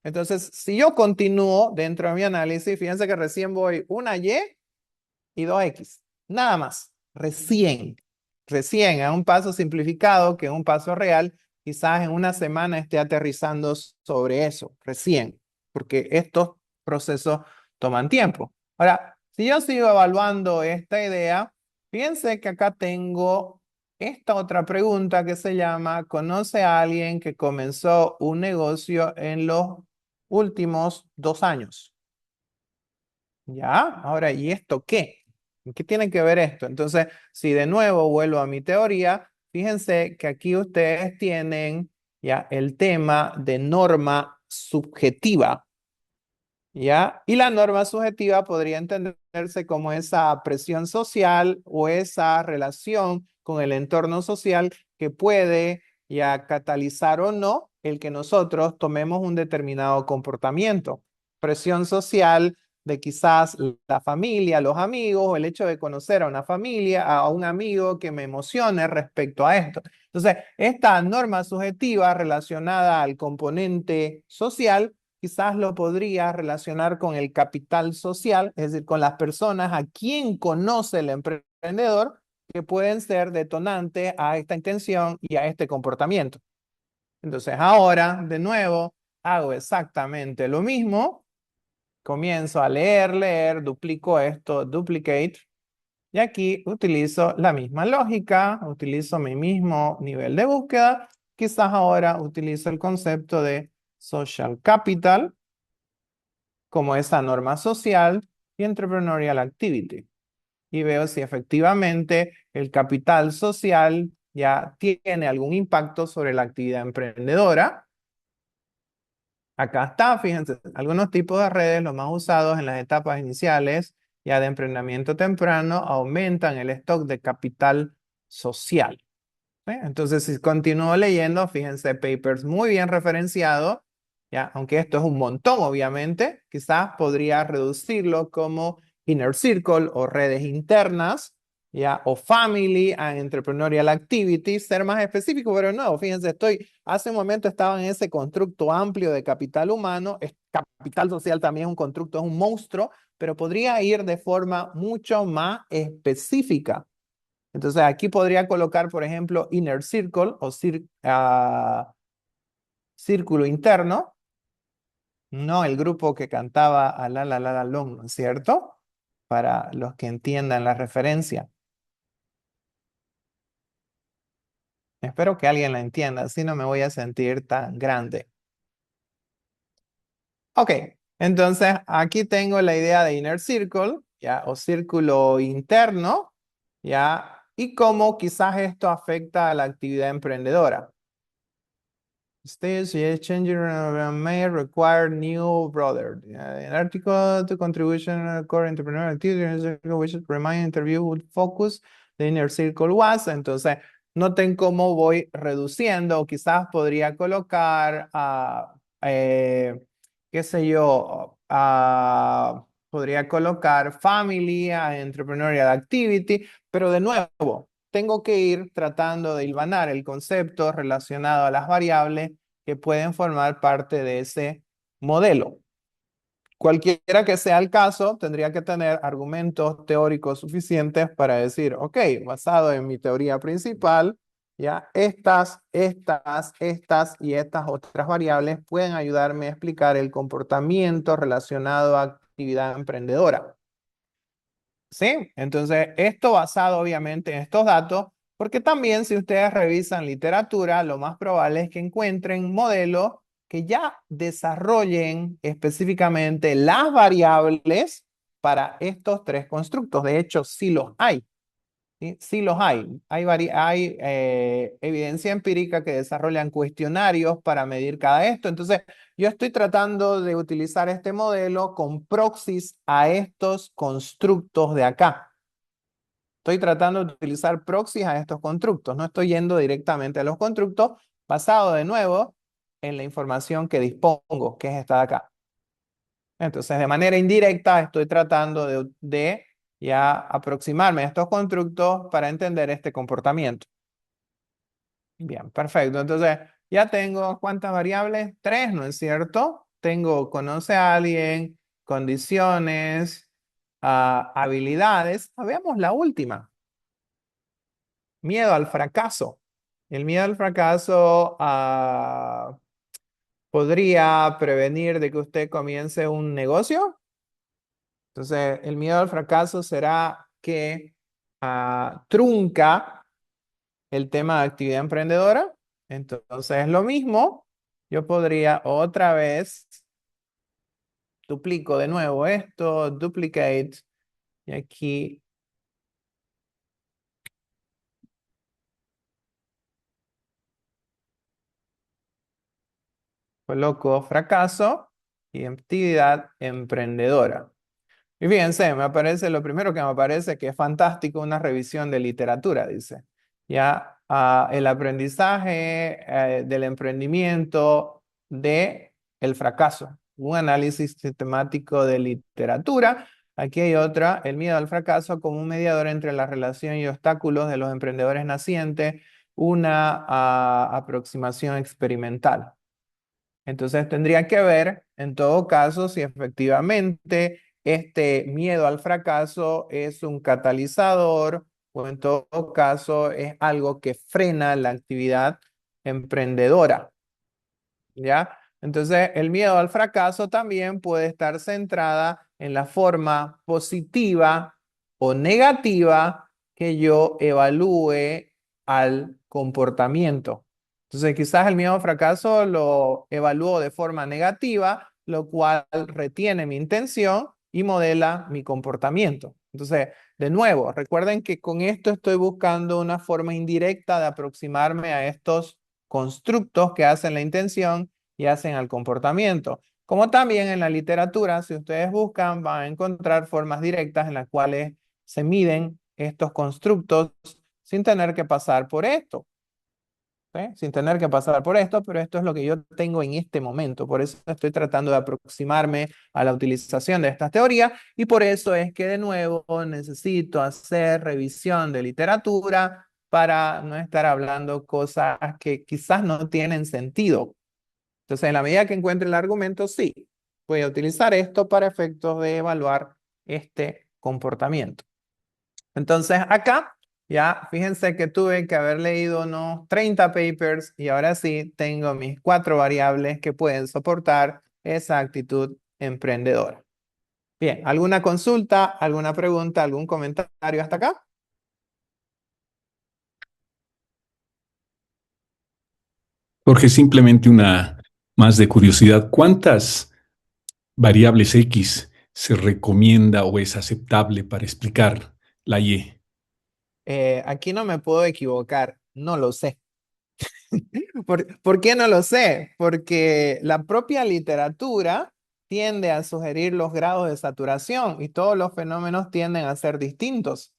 Entonces, si yo continúo dentro de mi análisis, fíjense que recién voy una y 2x, nada más, recién a un paso simplificado que un paso real, quizás en una semana esté aterrizando sobre eso, recién, porque estos procesos toman tiempo. Ahora, si yo sigo evaluando esta idea, fíjense que acá tengo esta otra pregunta que se llama, ¿conoce a alguien que comenzó un negocio en los últimos 2 años? Ya, ahora, ¿y esto qué? ¿Qué tiene que ver esto? Entonces, si de nuevo vuelvo a mi teoría, fíjense que aquí ustedes tienen ya el tema de norma subjetiva. ¿Ya? Y la norma subjetiva podría entenderse como esa presión social o esa relación con el entorno social que puede ya catalizar o no el que nosotros tomemos un determinado comportamiento. Presión social de quizás la familia, los amigos, o el hecho de conocer a una familia, a un amigo que me emocione respecto a esto. Entonces, esta norma subjetiva relacionada al componente social quizás lo podría relacionar con el capital social, es decir, con las personas a quien conoce el emprendedor, que pueden ser detonantes a esta intención y a este comportamiento. Entonces, ahora, de nuevo, hago exactamente lo mismo. Comienzo a leer, duplico esto, duplicate. Y aquí utilizo la misma lógica, utilizo mi mismo nivel de búsqueda. Quizás ahora utilizo el concepto de social capital como esa norma social y entrepreneurial activity. Y veo si efectivamente el capital social ya tiene algún impacto sobre la actividad emprendedora. Acá está, fíjense, algunos tipos de redes, los más usados en las etapas iniciales ya de emprendimiento temprano, aumentan el stock de capital social. ¿Sí? Entonces, si continúo leyendo, fíjense, papers muy bien referenciados, ya, aunque esto es un montón, obviamente, quizás podría reducirlo como inner circle o redes internas, ya, o family and entrepreneurial activities, ser más específico, pero no, fíjense, hace un momento estaba en ese constructo amplio de capital humano, capital social también es un constructo, es un monstruo, pero podría ir de forma mucho más específica. Entonces aquí podría colocar, por ejemplo, inner circle o círculo interno, no el grupo que cantaba a la long, ¿no es cierto? Para los que entiendan la referencia. Espero que alguien la entienda, así no me voy a sentir tan grande. Ok, entonces aquí tengo la idea de inner circle, ¿ya? O círculo interno, ¿ya? Y cómo quizás esto afecta a la actividad emprendedora. Stage is changing may require new brother. An article to contribution core entrepreneur activity which remind interview would focus the inner circle was. Entonces, noten cómo voy reduciendo. Quizás podría colocar qué sé yo, podría colocar family, entrepreneurial activity, pero de nuevo, tengo que ir tratando de hilvanar el concepto relacionado a las variables que pueden formar parte de ese modelo. Cualquiera que sea el caso, tendría que tener argumentos teóricos suficientes para decir, ok, basado en mi teoría principal, ya estas y estas otras variables pueden ayudarme a explicar el comportamiento relacionado a actividad emprendedora. ¿Sí? Entonces, esto basado obviamente en estos datos, porque también si ustedes revisan literatura, lo más probable es que encuentren modelos que ya desarrollen específicamente las variables para estos tres constructos. De hecho, sí los hay. ¿Sí? Sí los hay. Hay evidencia empírica que desarrollan cuestionarios para medir cada esto. Entonces, yo estoy tratando de utilizar este modelo con proxies a estos constructos de acá. Estoy tratando de utilizar proxies a estos constructos. No estoy yendo directamente a los constructos, basado de nuevo en la información que dispongo, que es esta de acá. Entonces, de manera indirecta, estoy tratando de ya aproximarme a estos constructos para entender este comportamiento. Bien, perfecto. Entonces, ya tengo ¿cuántas variables? Tres, ¿no es cierto? Tengo conoce a alguien, condiciones, habilidades. Veamos la última. Miedo al fracaso. El miedo al fracaso podría prevenir de que usted comience un negocio. Entonces, el miedo al fracaso será que trunca el tema de actividad emprendedora. Entonces, es lo mismo. Yo podría otra vez, duplico de nuevo esto, duplicate, y aquí coloco fracaso y actividad emprendedora. Y fíjense, me aparece lo primero que me aparece que es fantástico, una revisión de literatura, dice. Ya, el aprendizaje del emprendimiento de el fracaso. Un análisis sistemático de literatura. Aquí hay otra, el miedo al fracaso como un mediador entre la relación y obstáculos de los emprendedores nacientes, una aproximación experimental. Entonces tendría que ver, en todo caso, si efectivamente este miedo al fracaso es un catalizador o en todo caso es algo que frena la actividad emprendedora. ¿Ya? Entonces, el miedo al fracaso también puede estar centrada en la forma positiva o negativa que yo evalúe al comportamiento. Entonces, quizás el miedo al fracaso lo evalúo de forma negativa, lo cual retiene mi intención y modela mi comportamiento. Entonces, de nuevo, recuerden que con esto estoy buscando una forma indirecta de aproximarme a estos constructos que hacen la intención y hacen al comportamiento. Como también en la literatura, si ustedes buscan, van a encontrar formas directas en las cuales se miden estos constructos sin tener que pasar por esto. ¿Sí? Sin tener que pasar por esto, pero esto es lo que yo tengo en este momento. Por eso estoy tratando de aproximarme a la utilización de estas teorías y por eso es que de nuevo necesito hacer revisión de literatura para no estar hablando cosas que quizás no tienen sentido. Entonces, en la medida que encuentre el argumento, sí, voy a utilizar esto para efectos de evaluar este comportamiento. Entonces, acá ya fíjense que tuve que haber leído unos 30 papers y ahora sí tengo mis 4 variables que pueden soportar esa actitud emprendedora. Bien, ¿alguna consulta, alguna pregunta, algún comentario hasta acá? Jorge, simplemente una más de curiosidad. ¿Cuántas variables X se recomienda o es aceptable para explicar la Y? Aquí no me puedo equivocar, no lo sé. ¿Por qué no lo sé? Porque la propia literatura tiende a sugerir los grados de saturación y todos los fenómenos tienden a ser distintos.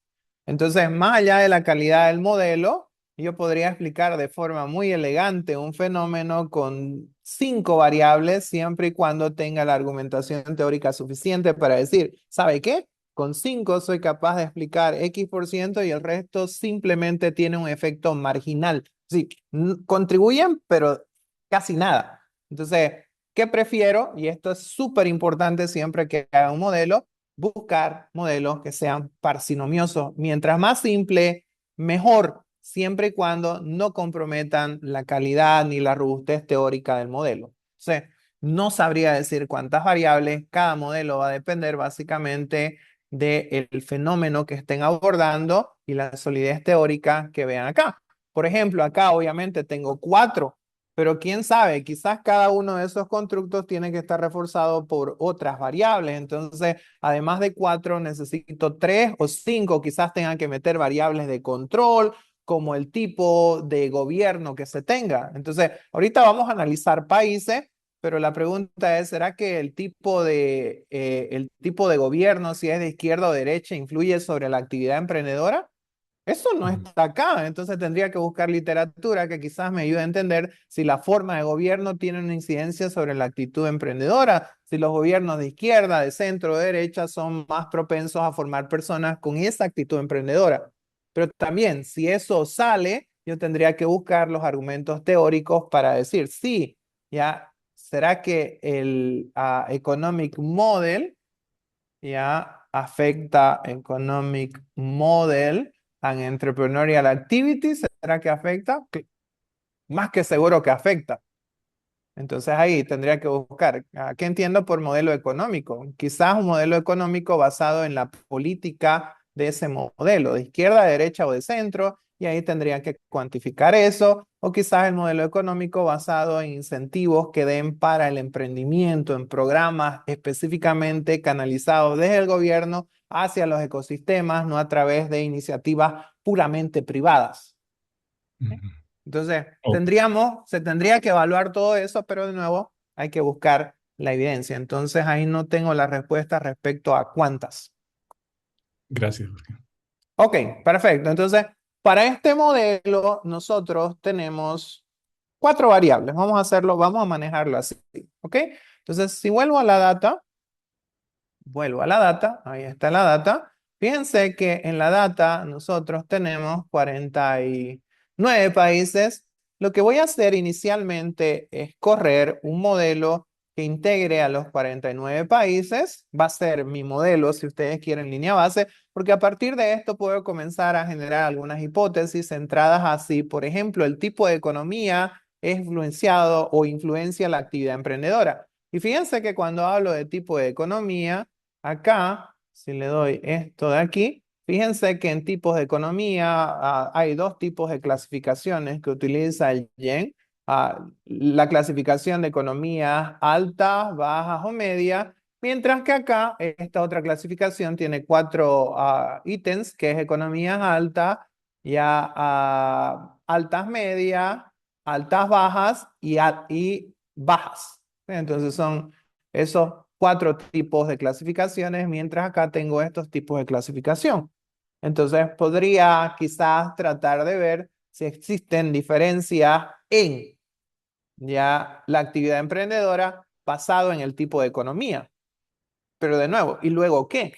Entonces, más allá de la calidad del modelo, yo podría explicar de forma muy elegante un fenómeno con 5 variables siempre y cuando tenga la argumentación teórica suficiente para decir, ¿sabe qué? Con 5 soy capaz de explicar X% y el resto simplemente tiene un efecto marginal. Sí, contribuyen, pero casi nada. Entonces, ¿qué prefiero? Y esto es súper importante siempre que haga un modelo, buscar modelos que sean parsinomiosos. Mientras más simple, mejor, siempre y cuando no comprometan la calidad ni la robustez teórica del modelo. Entonces, no sabría decir cuántas variables, cada modelo va a depender básicamente del fenómeno que estén abordando y la solidez teórica que vean acá. Por ejemplo, acá obviamente tengo 4, pero quién sabe, quizás cada uno de esos constructos tiene que estar reforzado por otras variables. Entonces, además de 4, necesito 3 o 5, quizás tengan que meter variables de control, como el tipo de gobierno que se tenga. Entonces, ahorita vamos a analizar países, pero la pregunta es, ¿será que el tipo de gobierno, si es de izquierda o derecha, influye sobre la actividad emprendedora? Eso no Ujú. está acá, entonces tendría que buscar literatura que quizás me ayude a entender si la forma de gobierno tiene una incidencia sobre la actitud emprendedora, si los gobiernos de izquierda, de centro, de derecha son más propensos a formar personas con esa actitud emprendedora. Pero también, si eso sale, yo tendría que buscar los argumentos teóricos para decir, sí, ya, ¿será que el economic model ya afecta economic model and entrepreneurial activities? ¿Será que afecta? Más que seguro que afecta. Entonces ahí tendría que buscar, ¿qué entiendo por modelo económico? Quizás un modelo económico basado en la política de ese modelo, de izquierda, de derecha o de centro, y ahí tendría que cuantificar eso, o quizás el modelo económico basado en incentivos que den para el emprendimiento, en programas específicamente canalizados desde el gobierno hacia los ecosistemas, no a través de iniciativas puramente privadas. Ujú. Entonces, Ok, se tendría que evaluar todo eso, pero de nuevo hay que buscar la evidencia. Entonces, ahí no tengo la respuesta respecto a cuántas. gracias, Jorge. Ok, perfecto. Entonces, para este modelo, nosotros tenemos 4 variables. Vamos a hacerlo, vamos a manejarlo así. Ok, entonces, si vuelvo a la data, ahí está la data. Fíjense que en la data nosotros tenemos 49 países. Lo que voy a hacer inicialmente es correr un modelo que integre a los 49 países. Va a ser mi modelo, si ustedes quieren, línea base, porque a partir de esto puedo comenzar a generar algunas hipótesis centradas así, por ejemplo, el tipo de economía es influenciado o influencia la actividad emprendedora. Y fíjense que cuando hablo de tipo de economía, acá, si le doy esto de aquí, fíjense que en tipos de economía hay dos tipos de clasificaciones que utiliza el Yen. La clasificación de economías altas, bajas o medias, mientras que acá esta otra clasificación tiene cuatro ítems, que es economías altas, ya altas medias, altas bajas y bajas. Entonces son esos cuatro tipos de clasificaciones, mientras acá tengo estos tipos de clasificación. Entonces podría quizás tratar de ver si existen diferencias en ya la actividad emprendedora basado en el tipo de economía. Pero de nuevo, ¿y luego qué?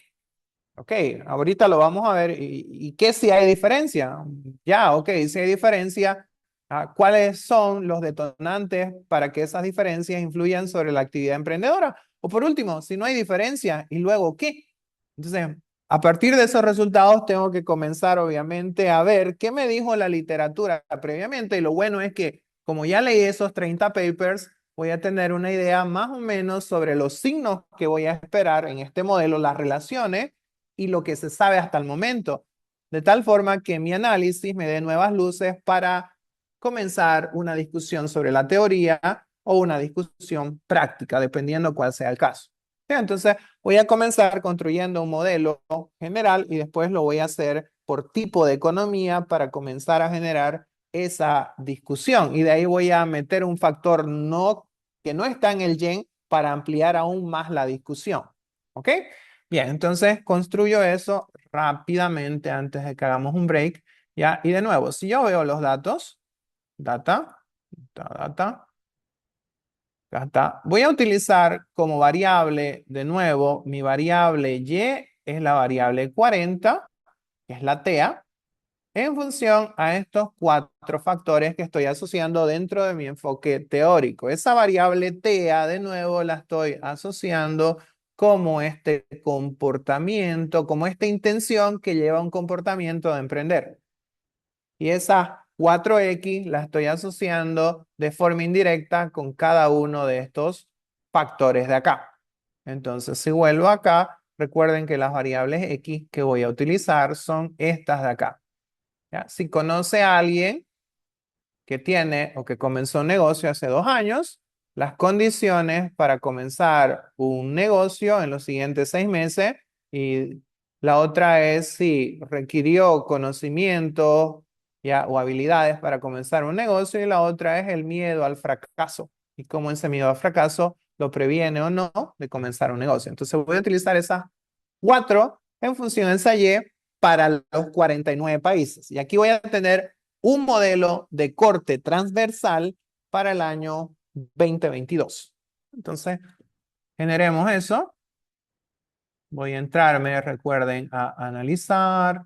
Ok, ahorita lo vamos a ver. ¿Y qué si hay diferencia? Ya, ok, si hay diferencia, ¿cuáles son los detonantes para que esas diferencias influyan sobre la actividad emprendedora? O por último, si no hay diferencia, ¿y luego qué? Entonces, a partir de esos resultados, tengo que comenzar, obviamente, a ver qué me dijo la literatura previamente. Y lo bueno es que, como ya leí esos 30 papers, voy a tener una idea más o menos sobre los signos que voy a esperar en este modelo, las relaciones y lo que se sabe hasta el momento, de tal forma que mi análisis me dé nuevas luces para comenzar una discusión sobre la teoría o una discusión práctica, dependiendo cuál sea el caso. Bien, entonces, voy a comenzar construyendo un modelo general y después lo voy a hacer por tipo de economía para comenzar a generar esa discusión. Y de ahí voy a meter un factor que no está en el Yen para ampliar aún más la discusión. ¿Ok? Bien, entonces construyo eso rápidamente antes de que hagamos un break. ¿Ya? Y de nuevo, si yo veo los datos, data, data, data, voy a utilizar como variable, de nuevo, mi variable y es la variable 40, que es la TEA, en función a estos cuatro factores que estoy asociando dentro de mi enfoque teórico. Esa variable TEA, de nuevo, la estoy asociando como este comportamiento, como esta intención que lleva a un comportamiento de emprender. Y esa 4X la estoy asociando de forma indirecta con cada uno de estos factores de acá. Entonces, si vuelvo acá, recuerden que las variables X que voy a utilizar son estas de acá. ¿Ya? Si conoce a alguien que tiene o que comenzó un negocio hace 2 años, las condiciones para comenzar un negocio en los siguientes 6 meses, y la otra es si requirió conocimiento ya, o habilidades para comenzar un negocio, y la otra es el miedo al fracaso y cómo ese miedo al fracaso lo previene o no de comenzar un negocio. Entonces voy a utilizar esas cuatro en función de esa Y para los 49 países. Y aquí voy a tener un modelo de corte transversal para el año 2022. Entonces, generemos eso. Voy a entrarme, recuerden, a analizar,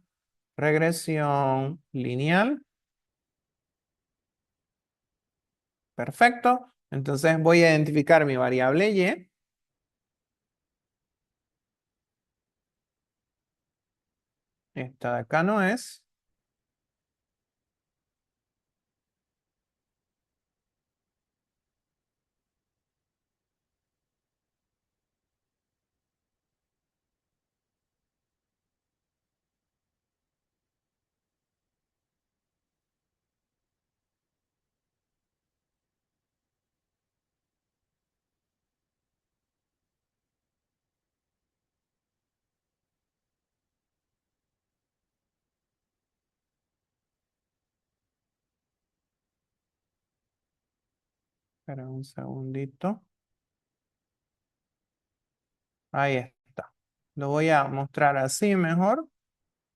regresión lineal. Perfecto. Entonces voy a identificar mi variable Y. Esta de acá no es. Espera un segundito. Ahí está. Lo voy a mostrar así mejor.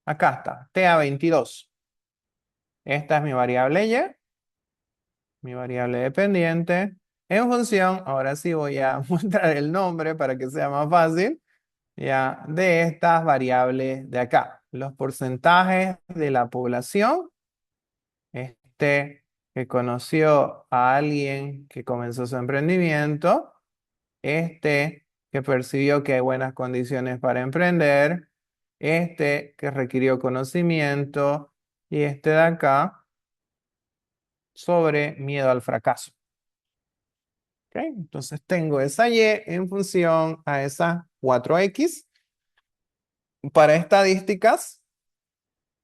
Acá está, TA22. Esta es mi variable Y, mi variable dependiente. En función, ahora sí voy a mostrar el nombre para que sea más fácil, ya, de estas variables de acá. Los porcentajes de la población, este que conoció a alguien que comenzó su emprendimiento, este que percibió que hay buenas condiciones para emprender, este que requirió conocimiento y este de acá sobre miedo al fracaso. ¿Ok? Entonces tengo esa Y en función a esa 4X. Para estadísticas,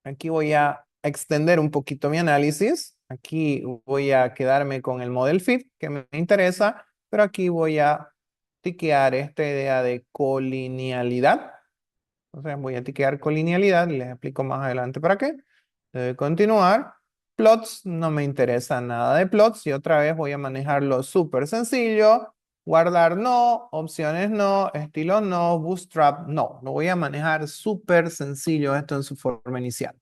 aquí voy a extender un poquito mi análisis. Aquí voy a quedarme con el model fit que me interesa, pero aquí voy a tiquear esta idea de colinealidad. Entonces voy a tiquear colinealidad y les explico más adelante para qué. Debe continuar. Plots, no me interesa nada de plots y otra vez voy a manejarlo súper sencillo. Guardar no, opciones no, estilos no, bootstrap no. Lo voy a manejar súper sencillo esto en su forma inicial.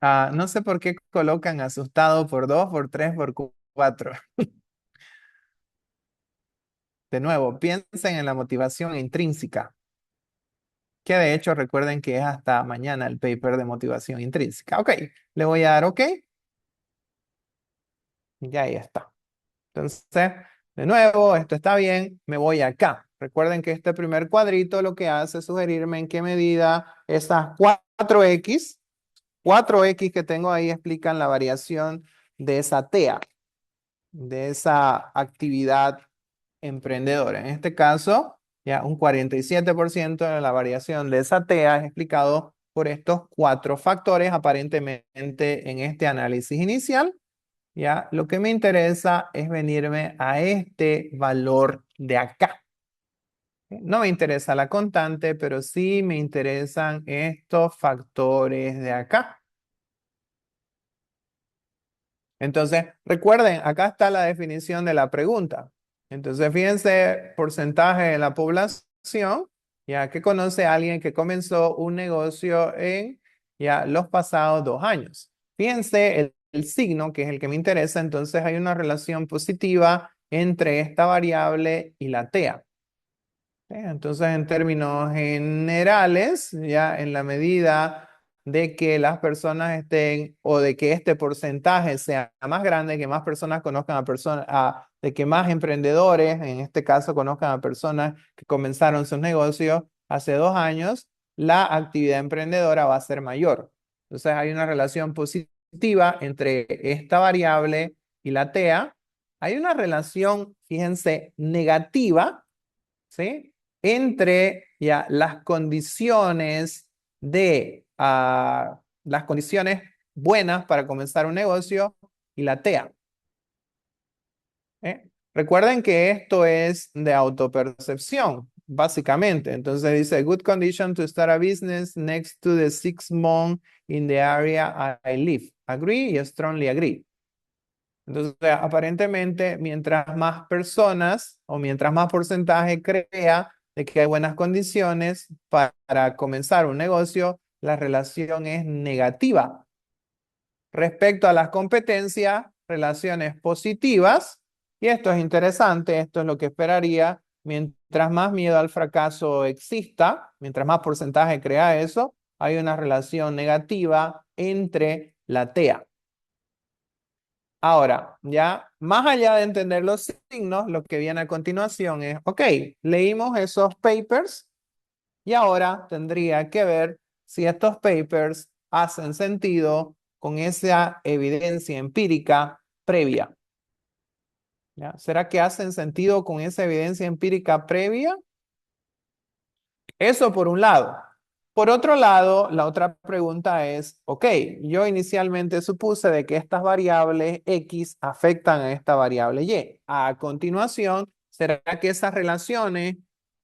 No sé por qué colocan asustado por 2, por 3, por 4. De nuevo, piensen en la motivación intrínseca, que de hecho recuerden que es hasta mañana el paper de motivación intrínseca. Ok, le voy a dar OK. Ya ahí está. Entonces, de nuevo, esto está bien, me voy acá. Recuerden que este primer cuadrito lo que hace es sugerirme en qué medida esas 4X que tengo ahí explican la variación de esa TEA, de esa actividad emprendedora. En este caso, ya un 47% de la variación de esa TEA es explicado por estos 4 factores aparentemente en este análisis inicial. Ya, lo que me interesa es venirme a este valor de acá. No me interesa la constante, pero sí me interesan estos factores de acá. Entonces, recuerden, acá está la definición de la pregunta. Entonces, fíjense, porcentaje de la población, ya que conoce a alguien que comenzó un negocio en ya los pasados 2 años. Fíjense el signo, que es el que me interesa, entonces hay una relación positiva entre esta variable y la TEA. Entonces, en términos generales, ya en la medida de que las personas estén o de que este porcentaje sea más grande, que más personas conozcan a personas, de que más emprendedores, en este caso, conozcan a personas que comenzaron sus negocios hace 2 años, la actividad emprendedora va a ser mayor. Entonces, hay una relación positiva entre esta variable y la TEA. Hay una relación, fíjense, negativa, ¿sí? Entre ya las condiciones las condiciones buenas para comenzar un negocio y la TEA. ¿Eh? Recuerden que esto es de autopercepción, básicamente. Entonces dice, good condition to start a business next to the 6 month in the area I live. Agree y strongly agree. Entonces, aparentemente, mientras más personas o mientras más porcentaje crea de que hay buenas condiciones para comenzar un negocio, la relación es negativa. Respecto a las competencias, relaciones positivas, y esto es interesante, esto es lo que esperaría, mientras más miedo al fracaso exista, mientras más porcentaje crea eso, hay una relación negativa entre la TEA. Ahora, ya más allá de entender los signos, lo que viene a continuación es, ok, leímos esos papers y ahora tendría que ver si estos papers hacen sentido con esa evidencia empírica previa. ¿Ya? ¿Será que hacen sentido con esa evidencia empírica previa? Eso por un lado. Por otro lado, la otra pregunta es, ok, yo inicialmente supuse de que estas variables X afectan a esta variable Y. A continuación, ¿será que esas relaciones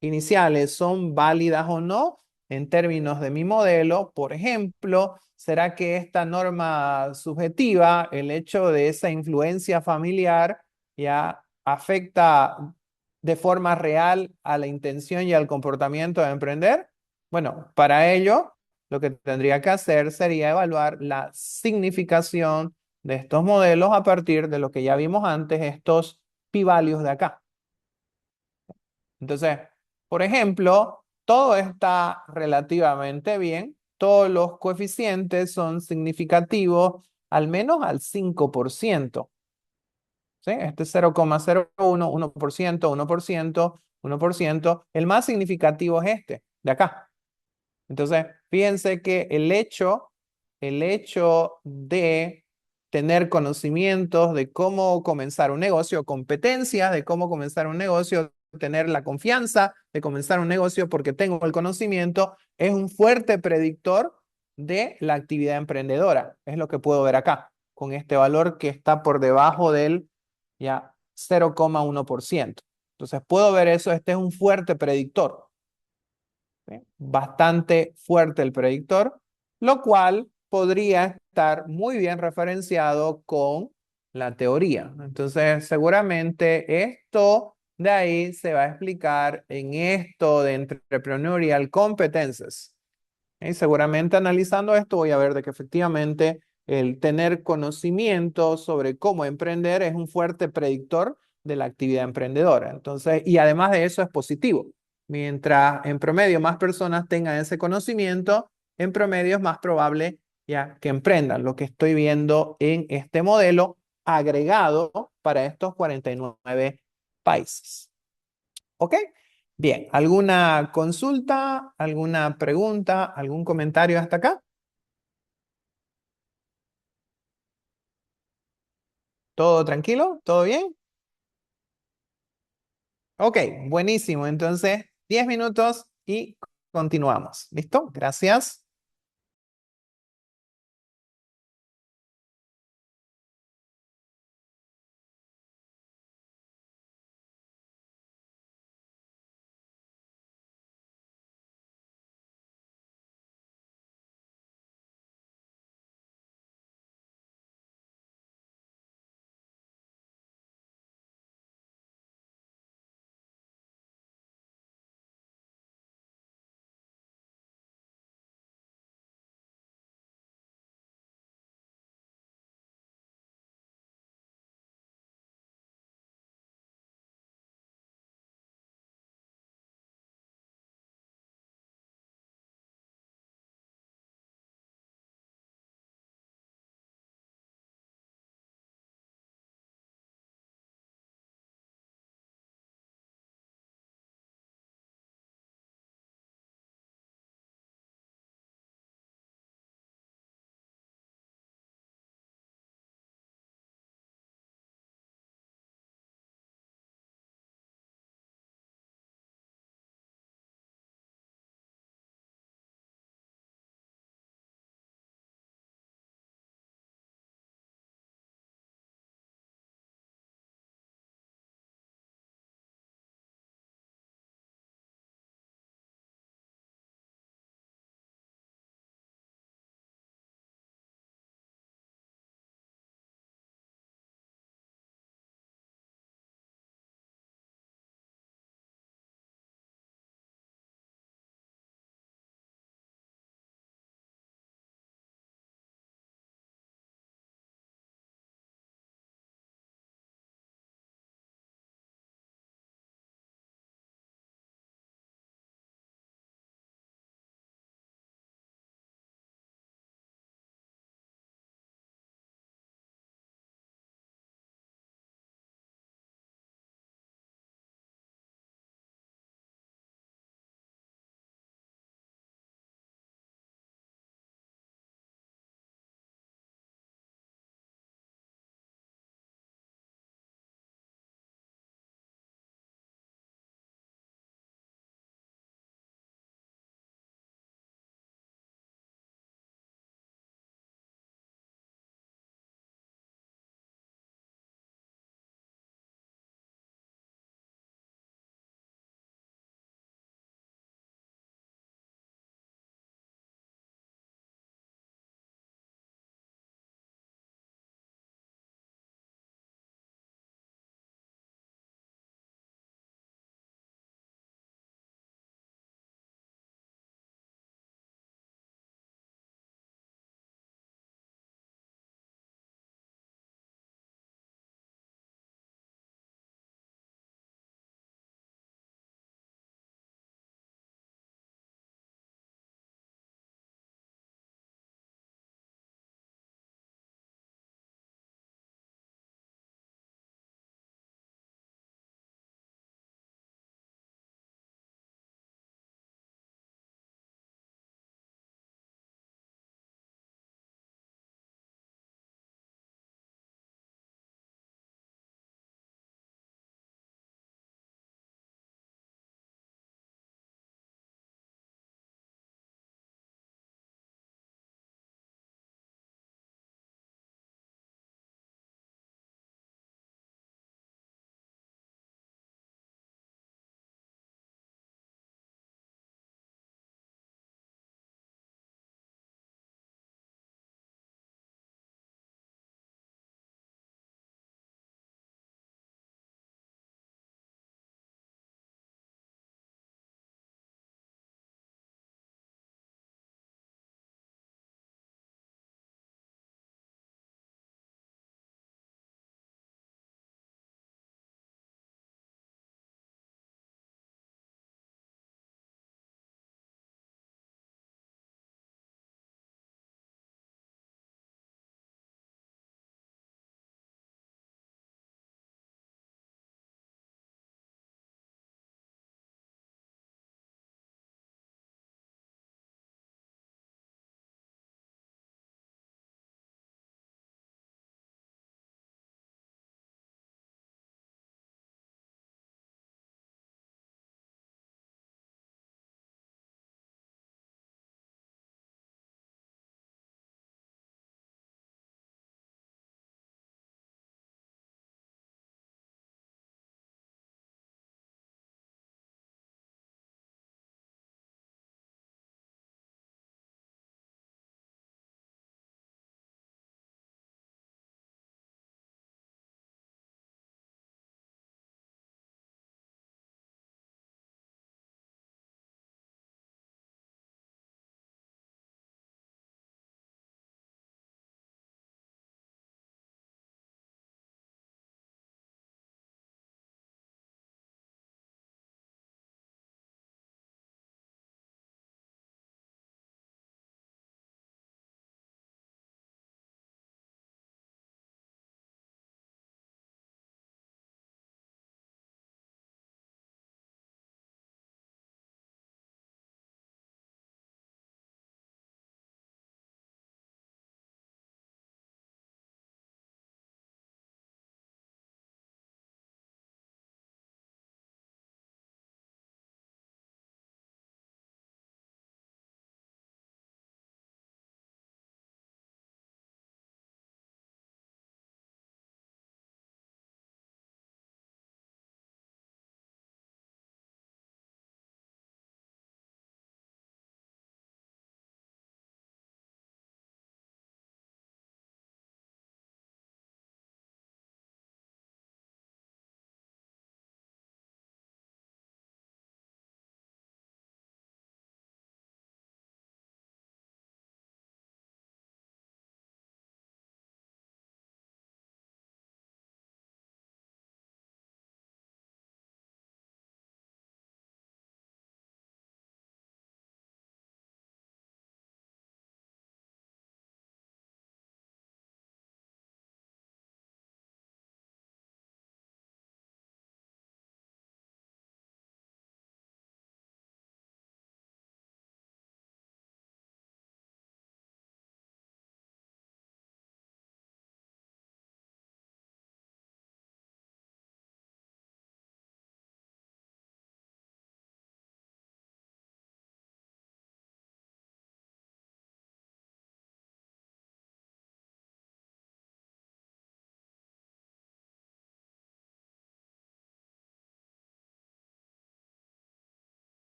iniciales son válidas o no en términos de mi modelo? Por ejemplo, ¿será que esta norma subjetiva, el hecho de esa influencia familiar, ya afecta de forma real a la intención y al comportamiento de emprender? Bueno, para ello, lo que tendría que hacer sería evaluar la significación de estos modelos a partir de lo que ya vimos antes, estos p-values de acá. Entonces, por ejemplo, todo está relativamente bien. Todos los coeficientes son significativos al menos al 5%. ¿Sí? Este es 0,01, 1%, 1%, 1%. El más significativo es este, de acá. Entonces, fíjense que el hecho de tener conocimientos de cómo comenzar un negocio, competencias de cómo comenzar un negocio, tener la confianza de comenzar un negocio porque tengo el conocimiento, es un fuerte predictor de la actividad emprendedora. Es lo que puedo ver acá, con este valor que está por debajo del ya 0,1%. Entonces, puedo ver eso, este es un fuerte predictor. ¿Sí? Bastante fuerte el predictor, lo cual podría estar muy bien referenciado con la teoría. Entonces, seguramente esto de ahí se va a explicar en esto de Entrepreneurial Competences. Y seguramente analizando esto voy a ver de que efectivamente el tener conocimiento sobre cómo emprender es un fuerte predictor de la actividad emprendedora. Entonces, y además de eso es positivo. Mientras en promedio más personas tengan ese conocimiento, en promedio es más probable ya que emprendan, lo que estoy viendo en este modelo agregado para estos 49 países. ¿Ok? Bien, ¿alguna consulta, alguna pregunta, algún comentario hasta acá? ¿Todo tranquilo? ¿Todo bien? Ok, buenísimo. Entonces, 10 minutos y continuamos. ¿Listo? Gracias.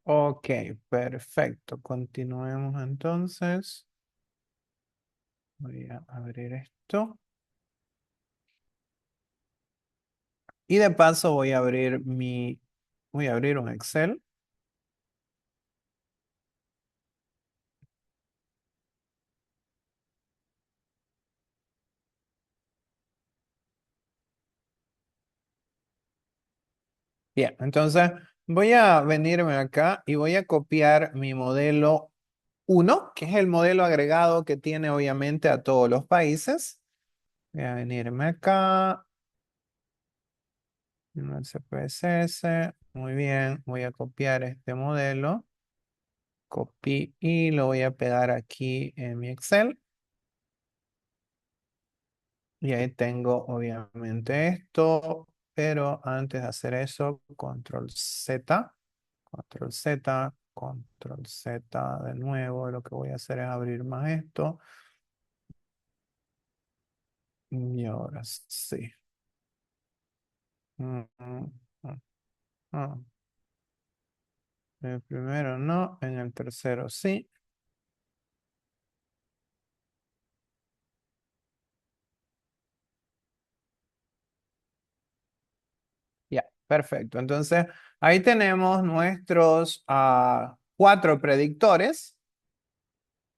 Ok, perfecto. Continuemos entonces. Voy a abrir esto. Y de paso voy a abrir un Excel. Bien, entonces voy a venirme acá y voy a copiar mi modelo 1, que es el modelo agregado que tiene obviamente a todos los países. Voy a venirme acá, en el CPSS, muy bien, voy a copiar este modelo, copy y lo voy a pegar aquí en mi Excel. Y ahí tengo obviamente esto, pero antes de hacer eso, control Z, control Z, control Z de nuevo. Lo que voy a hacer es abrir más esto. Y ahora sí. Mm, mm, mm, mm. El primero no, en el tercero sí. Ya, perfecto. Entonces, ahí tenemos nuestros 4 predictores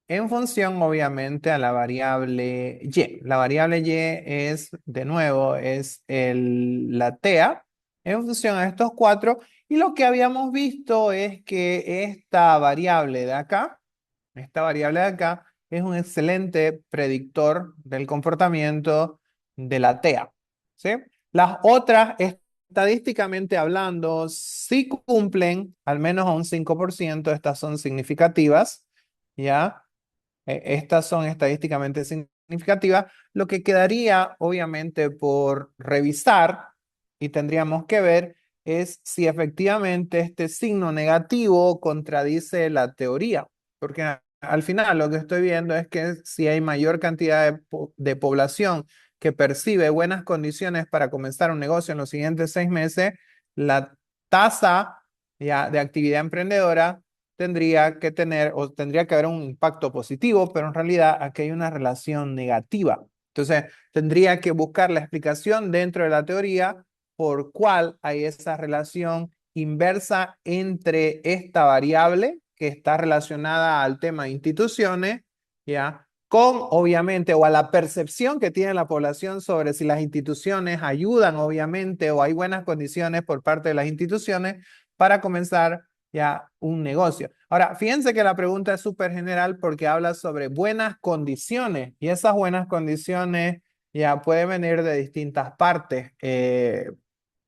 en función, obviamente, a la variable Y. La variable Y es, de nuevo, es la TEA en función a estos 4. Y lo que habíamos visto es que esta variable de acá, es un excelente predictor del comportamiento de la TEA. ¿Sí? Las otras, estadísticamente hablando, sí cumplen al menos a un 5%. Estas son significativas, ¿ya? Estas son estadísticamente significativas. Lo que quedaría, obviamente, por revisar y tendríamos que ver es si efectivamente este signo negativo contradice la teoría. Porque al final lo que estoy viendo es que si hay mayor cantidad de población que percibe buenas condiciones para comenzar un negocio en los siguientes 6 meses, la tasa ya de actividad emprendedora tendría que tener o tendría que haber un impacto positivo, pero en realidad aquí hay una relación negativa. Entonces, tendría que buscar la explicación dentro de la teoría por cuál hay esa relación inversa entre esta variable que está relacionada al tema de instituciones, ¿ya? Con, obviamente, o a la percepción que tiene la población sobre si las instituciones ayudan, obviamente, o hay buenas condiciones por parte de las instituciones para comenzar ya un negocio. Ahora, fíjense que la pregunta es súper general porque habla sobre buenas condiciones y esas buenas condiciones ya pueden venir de distintas partes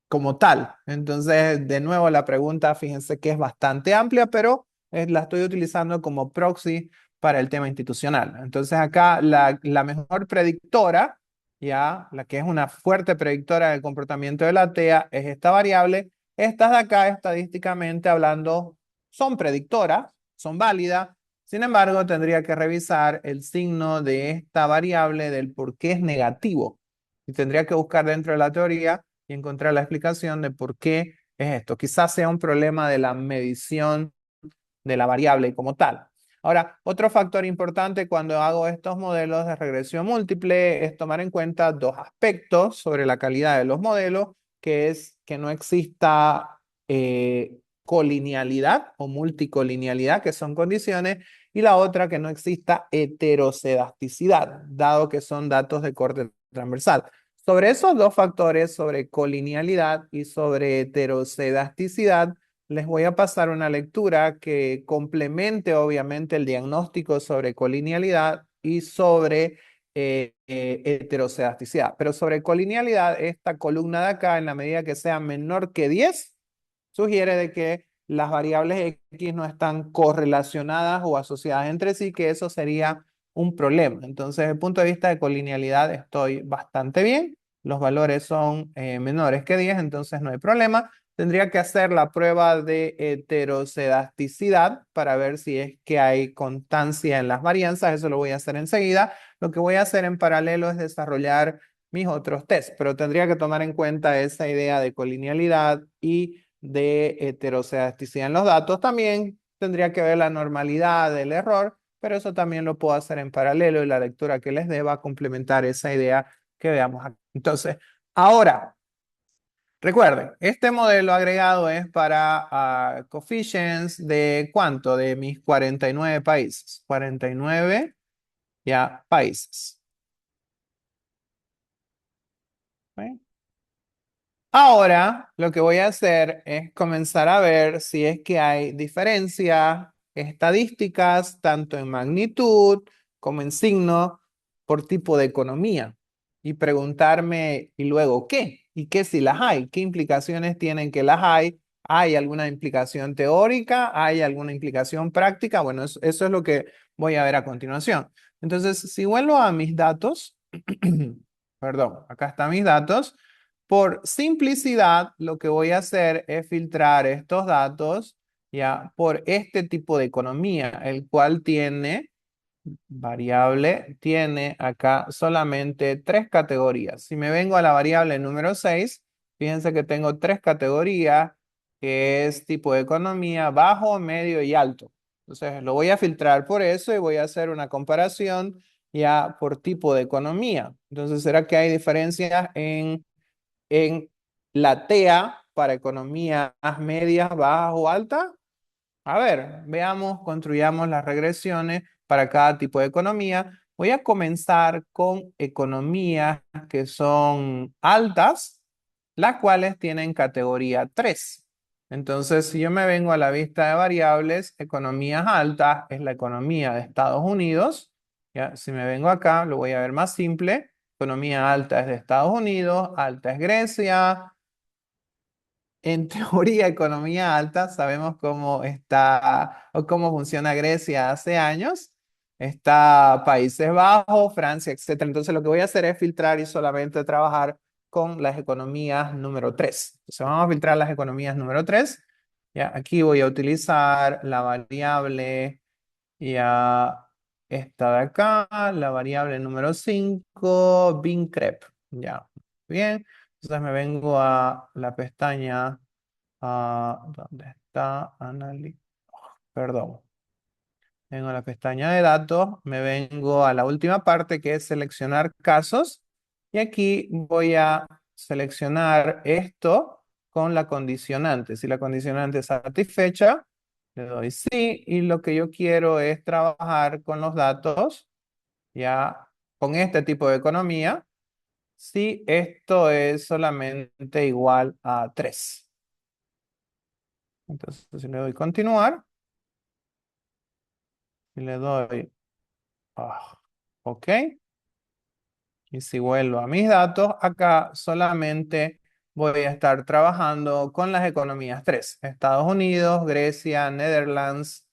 como tal. Entonces, de nuevo, la pregunta, fíjense que es bastante amplia, pero la estoy utilizando como proxy para el tema institucional. Entonces, acá la mejor predictora, ya, la que es una fuerte predictora del comportamiento de la TEA, es esta variable. Estas de acá, estadísticamente hablando, son predictoras, son válidas. Sin embargo, tendría que revisar el signo de esta variable del por qué es negativo. Y tendría que buscar dentro de la teoría y encontrar la explicación de por qué es esto. Quizás sea un problema de la medición de la variable como tal. Ahora, otro factor importante cuando hago estos modelos de regresión múltiple es tomar en cuenta 2 aspectos sobre la calidad de los modelos, que es que no exista colinealidad o multicolinealidad, que son condiciones, y la otra que no exista heterocedasticidad, dado que son datos de corte transversal. Sobre esos 2 factores, sobre colinealidad y sobre heterocedasticidad, les voy a pasar una lectura que complemente obviamente el diagnóstico sobre colinealidad y sobre heterocedasticidad. Pero sobre colinealidad, esta columna de acá, en la medida que sea menor que 10, sugiere de que las variables X no están correlacionadas o asociadas entre sí, que eso sería un problema. Entonces, desde el punto de vista de colinealidad, estoy bastante bien. Los valores son menores que 10, entonces no hay problema. Tendría que hacer la prueba de heterocedasticidad para ver si es que hay constancia en las varianzas. Eso lo voy a hacer enseguida. Lo que voy a hacer en paralelo es desarrollar mis otros tests, pero tendría que tomar en cuenta esa idea de colinealidad y de heterocedasticidad en los datos. También tendría que ver la normalidad del error, pero eso también lo puedo hacer en paralelo y la lectura que les dé va a complementar esa idea que veamos aquí. Entonces, ahora, recuerden, este modelo agregado es para coefficients de ¿cuánto? De mis 49 países. 49 ya países. ¿Ok? Ahora, lo que voy a hacer es comenzar a ver si es que hay diferencias estadísticas, tanto en magnitud como en signo, por tipo de economía. Y preguntarme, ¿y luego qué? ¿Y qué si las hay? ¿Qué implicaciones tienen que las hay? ¿Hay alguna implicación teórica? ¿Hay alguna implicación práctica? Bueno, eso es lo que voy a ver a continuación. Entonces, si vuelvo a mis datos, perdón, acá están mis datos. Por simplicidad, lo que voy a hacer es filtrar estos datos ya por este tipo de economía, el cual tiene variable, tiene acá solamente tres categorías. Si me vengo a la variable número 6, fíjense que tengo tres categorías, que es tipo de economía, bajo, medio y alto. Entonces lo voy a filtrar por eso y voy a hacer una comparación ya por tipo de economía. Entonces, ¿será que hay diferencias en la TEA para economías medias, bajas o altas? A ver, veamos, construyamos las regresiones para cada tipo de economía. Voy a comenzar con economías que son altas, las cuales tienen categoría 3. Entonces, si yo me vengo a la vista de variables, economías altas es la economía de Estados Unidos. ¿Ya? Si me vengo acá, lo voy a ver más simple. Economía alta es de Estados Unidos, alta es Grecia. En teoría, economía alta, sabemos cómo está o cómo funciona Grecia hace años. Está Países Bajos, Francia, etcétera. Entonces, lo que voy a hacer es filtrar y solamente trabajar con las economías número 3. Entonces, vamos a filtrar las economías número 3. Ya, aquí voy a utilizar la variable, ya esta de acá, la variable número 5, Bincrep. Ya, bien. Entonces, me vengo a la pestaña. ¿Dónde está? Perdón. Vengo a la pestaña de datos, me vengo a la última parte que es seleccionar casos y aquí voy a seleccionar esto con la condicionante. Si la condicionante es satisfecha, le doy sí y lo que yo quiero es trabajar con los datos ya con este tipo de economía si esto es solamente igual a 3. Entonces, si le doy continuar y le doy OK, y si vuelvo a mis datos, acá solamente voy a estar trabajando con las economías 3, Estados Unidos, Grecia, Netherlands,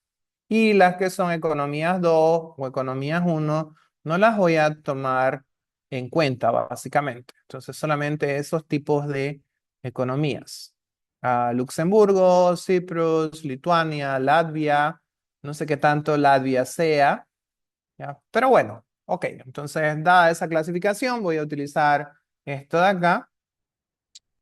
y las que son economías 2 o economías 1, no las voy a tomar en cuenta, básicamente. Entonces, solamente esos tipos de economías. Luxemburgo, Cyprus, Lituania, Latvia, no sé qué tanto Latvia sea, ¿ya? Pero bueno, OK. Entonces, dada esa clasificación, voy a utilizar esto de acá.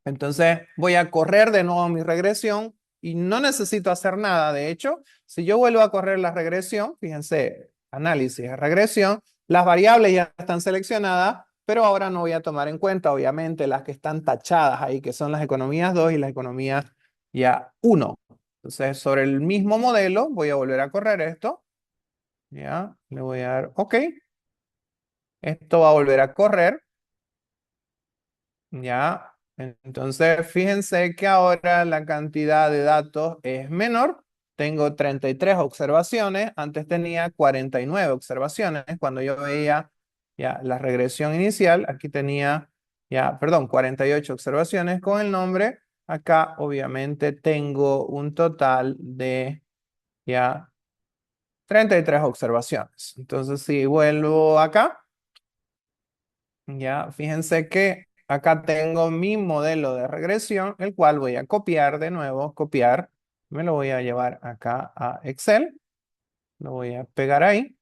Entonces, voy a correr de nuevo mi regresión y no necesito hacer nada. De hecho, si yo vuelvo a correr la regresión, fíjense, análisis de regresión, las variables ya están seleccionadas, pero ahora no voy a tomar en cuenta, obviamente, las que están tachadas ahí, que son las economías 2 y las economías ya 1. Entonces, sobre el mismo modelo, voy a volver a correr esto. Ya, le voy a dar OK. Esto va a volver a correr. Ya. Entonces, fíjense que ahora la cantidad de datos es menor. Tengo 33 observaciones. Antes tenía 49 observaciones. Cuando yo veía ya la regresión inicial, aquí tenía ya, perdón, 48 observaciones con el nombre. Acá, obviamente, tengo un total de ya 33 observaciones. Entonces, si vuelvo acá. Ya, fíjense que acá tengo mi modelo de regresión, el cual voy a copiar de nuevo, copiar. Me lo voy a llevar acá a Excel. Lo voy a pegar ahí.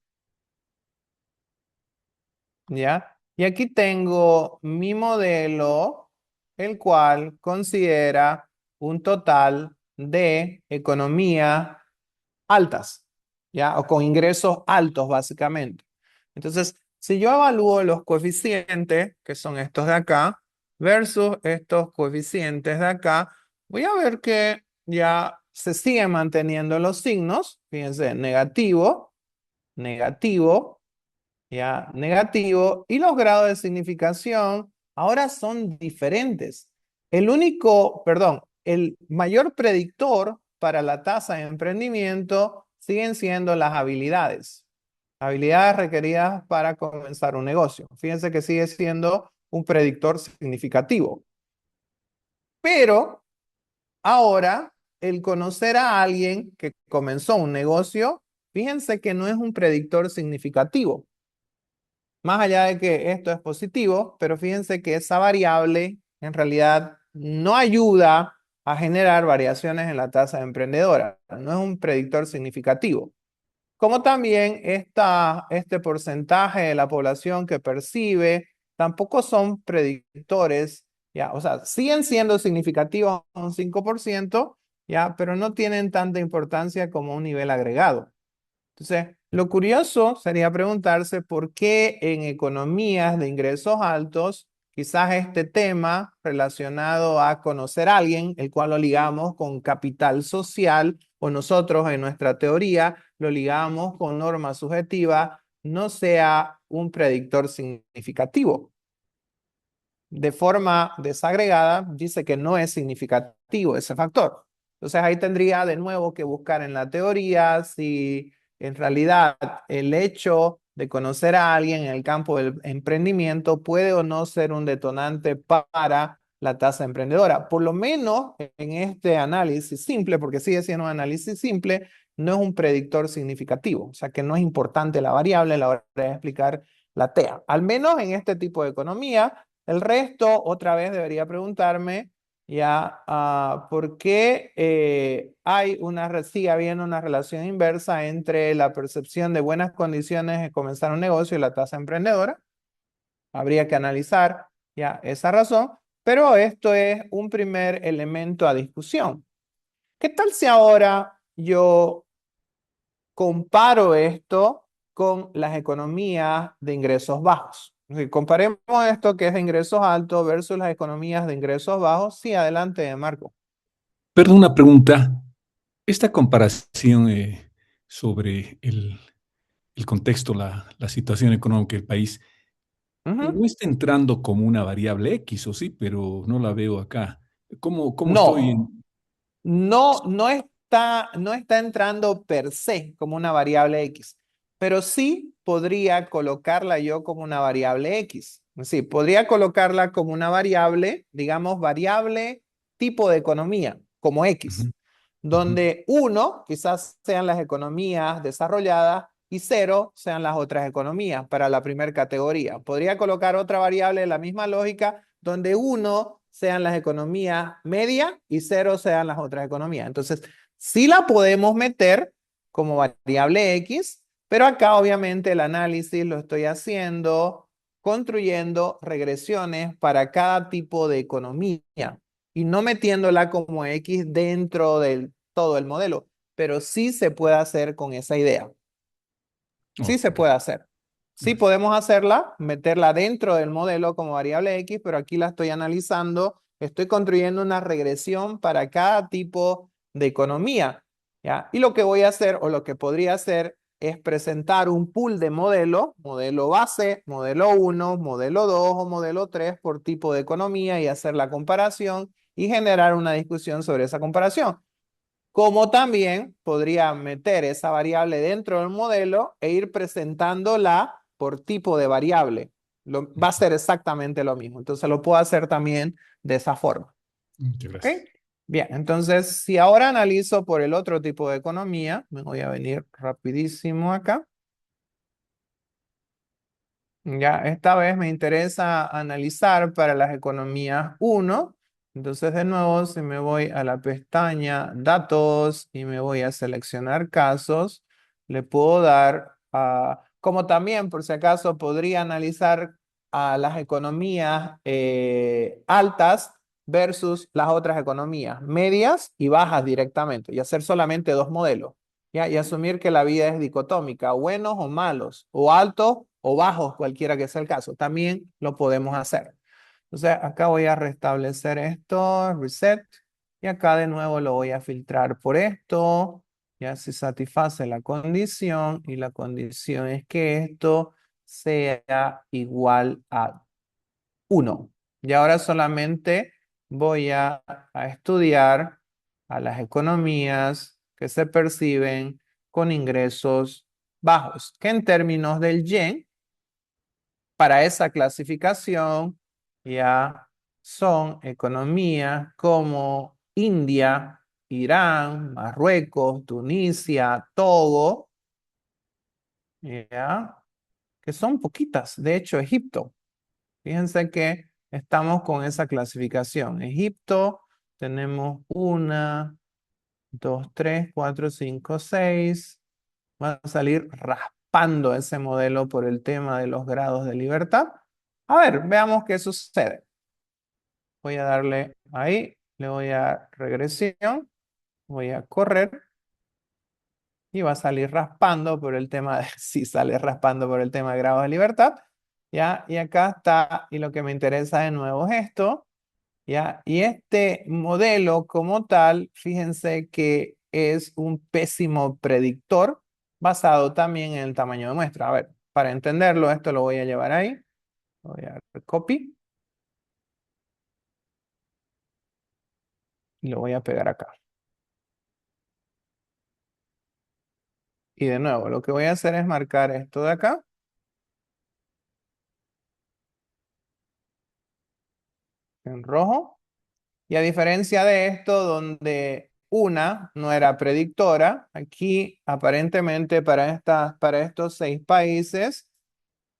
Ya. Y aquí tengo mi modelo, el cual considera un total de economías altas, ¿ya? O con ingresos altos, básicamente. Entonces, si yo evalúo los coeficientes, que son estos de acá, versus estos coeficientes de acá, voy a ver que ya se siguen manteniendo los signos. Fíjense, negativo, negativo, ya, negativo, y los grados de significación ahora son diferentes. El mayor predictor para la tasa de emprendimiento siguen siendo las habilidades requeridas para comenzar un negocio. Fíjense que sigue siendo un predictor significativo. Pero ahora, el conocer a alguien que comenzó un negocio, fíjense que no es un predictor significativo. Más allá de que esto es positivo, pero fíjense que esa variable en realidad no ayuda a generar variaciones en la tasa de emprendedora. No es un predictor significativo. Como también este porcentaje de la población que percibe tampoco son predictores, ya, o sea, siguen siendo significativos un 5%, ya, pero no tienen tanta importancia como un nivel agregado. Entonces, lo curioso sería preguntarse por qué en economías de ingresos altos, quizás este tema relacionado a conocer a alguien, el cual lo ligamos con capital social, o nosotros en nuestra teoría lo ligamos con norma subjetiva, no sea un predictor significativo. De forma desagregada, dice que no es significativo ese factor. Entonces ahí tendría de nuevo que buscar en la teoría si en realidad el hecho de conocer a alguien en el campo del emprendimiento puede o no ser un detonante para la tasa emprendedora. Por lo menos en este análisis simple, porque sigue siendo un análisis simple, no es un predictor significativo. O sea que no es importante la variable a la hora de explicar la TEA. Al menos en este tipo de economía. El resto, otra vez debería preguntarme ya por qué sigue habiendo una relación inversa entre la percepción de buenas condiciones de comenzar un negocio y la tasa emprendedora. Habría que analizar ya esa razón, pero esto es un primer elemento a discusión. ¿Qué tal si ahora yo comparo esto con las economías de ingresos bajos? Si comparemos esto que es de ingresos altos versus las economías de ingresos bajos. Sí, adelante, Marco. Perdón, una pregunta. Esta comparación sobre el contexto, la situación económica del país, Ujú. no está entrando como una variable X, o sí, pero no la veo acá. ¿Cómo estoy No, en...? no está entrando per se como una variable X, pero sí podría colocarla yo como una variable X. Sí, podría colocarla como una variable, digamos, variable tipo de economía, como X, Ujú, ujú. donde 1 quizás sean las economías desarrolladas y 0 sean las otras economías para la primera categoría. Podría colocar otra variable de la misma lógica donde 1 sean las economías medias y 0 sean las otras economías. Entonces, sí la podemos meter como variable X, pero acá obviamente el análisis lo estoy haciendo construyendo regresiones para cada tipo de economía y no metiéndola como X dentro del todo el modelo, pero sí se puede hacer con esa idea. Sí Oh, se puede bien, hacer. Sí gracias. podemos hacerla, meterla dentro del modelo como variable X, pero aquí la estoy analizando, estoy construyendo una regresión para cada tipo de economía, ¿ya? Y lo que voy a hacer o lo que podría hacer es presentar un pool de modelos, modelo base, modelo 1, modelo 2 o modelo 3 por tipo de economía y hacer la comparación y generar una discusión sobre esa comparación. Como también podría meter esa variable dentro del modelo e ir presentándola por tipo de variable. Va a ser exactamente lo mismo. Entonces lo puedo hacer también de esa forma. Muchas ¿Ok? gracias. Bien, entonces si ahora analizo por el otro tipo de economía, me voy a venir rapidísimo acá. Ya, esta vez me interesa analizar para las economías 1. Entonces, de nuevo, si me voy a la pestaña Datos y me voy a seleccionar casos, le puedo dar, como también, por si acaso, podría analizar a las economías altas versus las otras economías, medias y bajas directamente, y hacer solamente dos modelos, ¿ya? Y asumir que la vida es dicotómica, buenos o malos, o altos o bajos, cualquiera que sea el caso. También lo podemos hacer. Entonces, acá voy a restablecer esto, reset, y acá de nuevo lo voy a filtrar por esto. Ya se satisface la condición, y la condición es que esto sea igual a 1. Y ahora solamente voy a estudiar a las economías que se perciben con ingresos bajos, que en términos del yen, para esa clasificación ya son economías como India, Irán, Marruecos, Tunisia, Togo, ya, que son poquitas. De hecho, Egipto. Fíjense que estamos con esa clasificación. Egipto, tenemos una, dos, tres, cuatro, cinco, seis. Va a salir raspando ese modelo por el tema de los grados de libertad. A ver, veamos qué sucede. Voy a darle ahí, le voy a regresión, voy a correr y va a salir raspando por el tema de, sí sale raspando por el tema de grados de libertad. ¿Ya? Y acá está, y lo que me interesa de nuevo es esto. ¿Ya? Y este modelo como tal, fíjense que es un pésimo predictor basado también en el tamaño de muestra. A ver, para entenderlo, esto lo voy a llevar ahí. Voy a dar copy y lo voy a pegar acá. Y de nuevo, lo que voy a hacer es marcar esto de acá en rojo. Y a diferencia de esto, donde una no era predictora, aquí aparentemente para estos 6 países,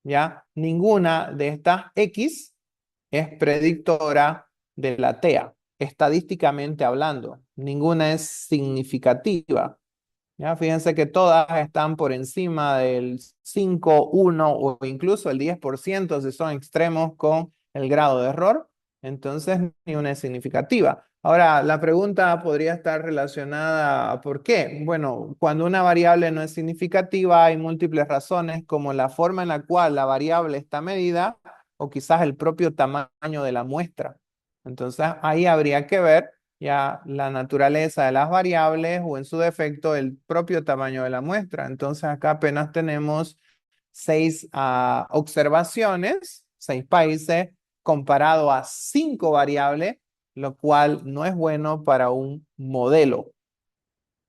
ya ninguna de estas X es predictora de la TEA, estadísticamente hablando. Ninguna es significativa. Ya, fíjense que todas están por encima del 5, 1 o incluso el 10% si son extremos con el grado de error. Entonces, ni una es significativa. Ahora, la pregunta podría estar relacionada a ¿por qué? Bueno, cuando una variable no es significativa, hay múltiples razones, como la forma en la cual la variable está medida o quizás el propio tamaño de la muestra. Entonces, ahí habría que ver ya la naturaleza de las variables o en su defecto el propio tamaño de la muestra. Entonces acá apenas tenemos 6 observaciones, 6 países comparado a 5 variables, lo cual no es bueno para un modelo.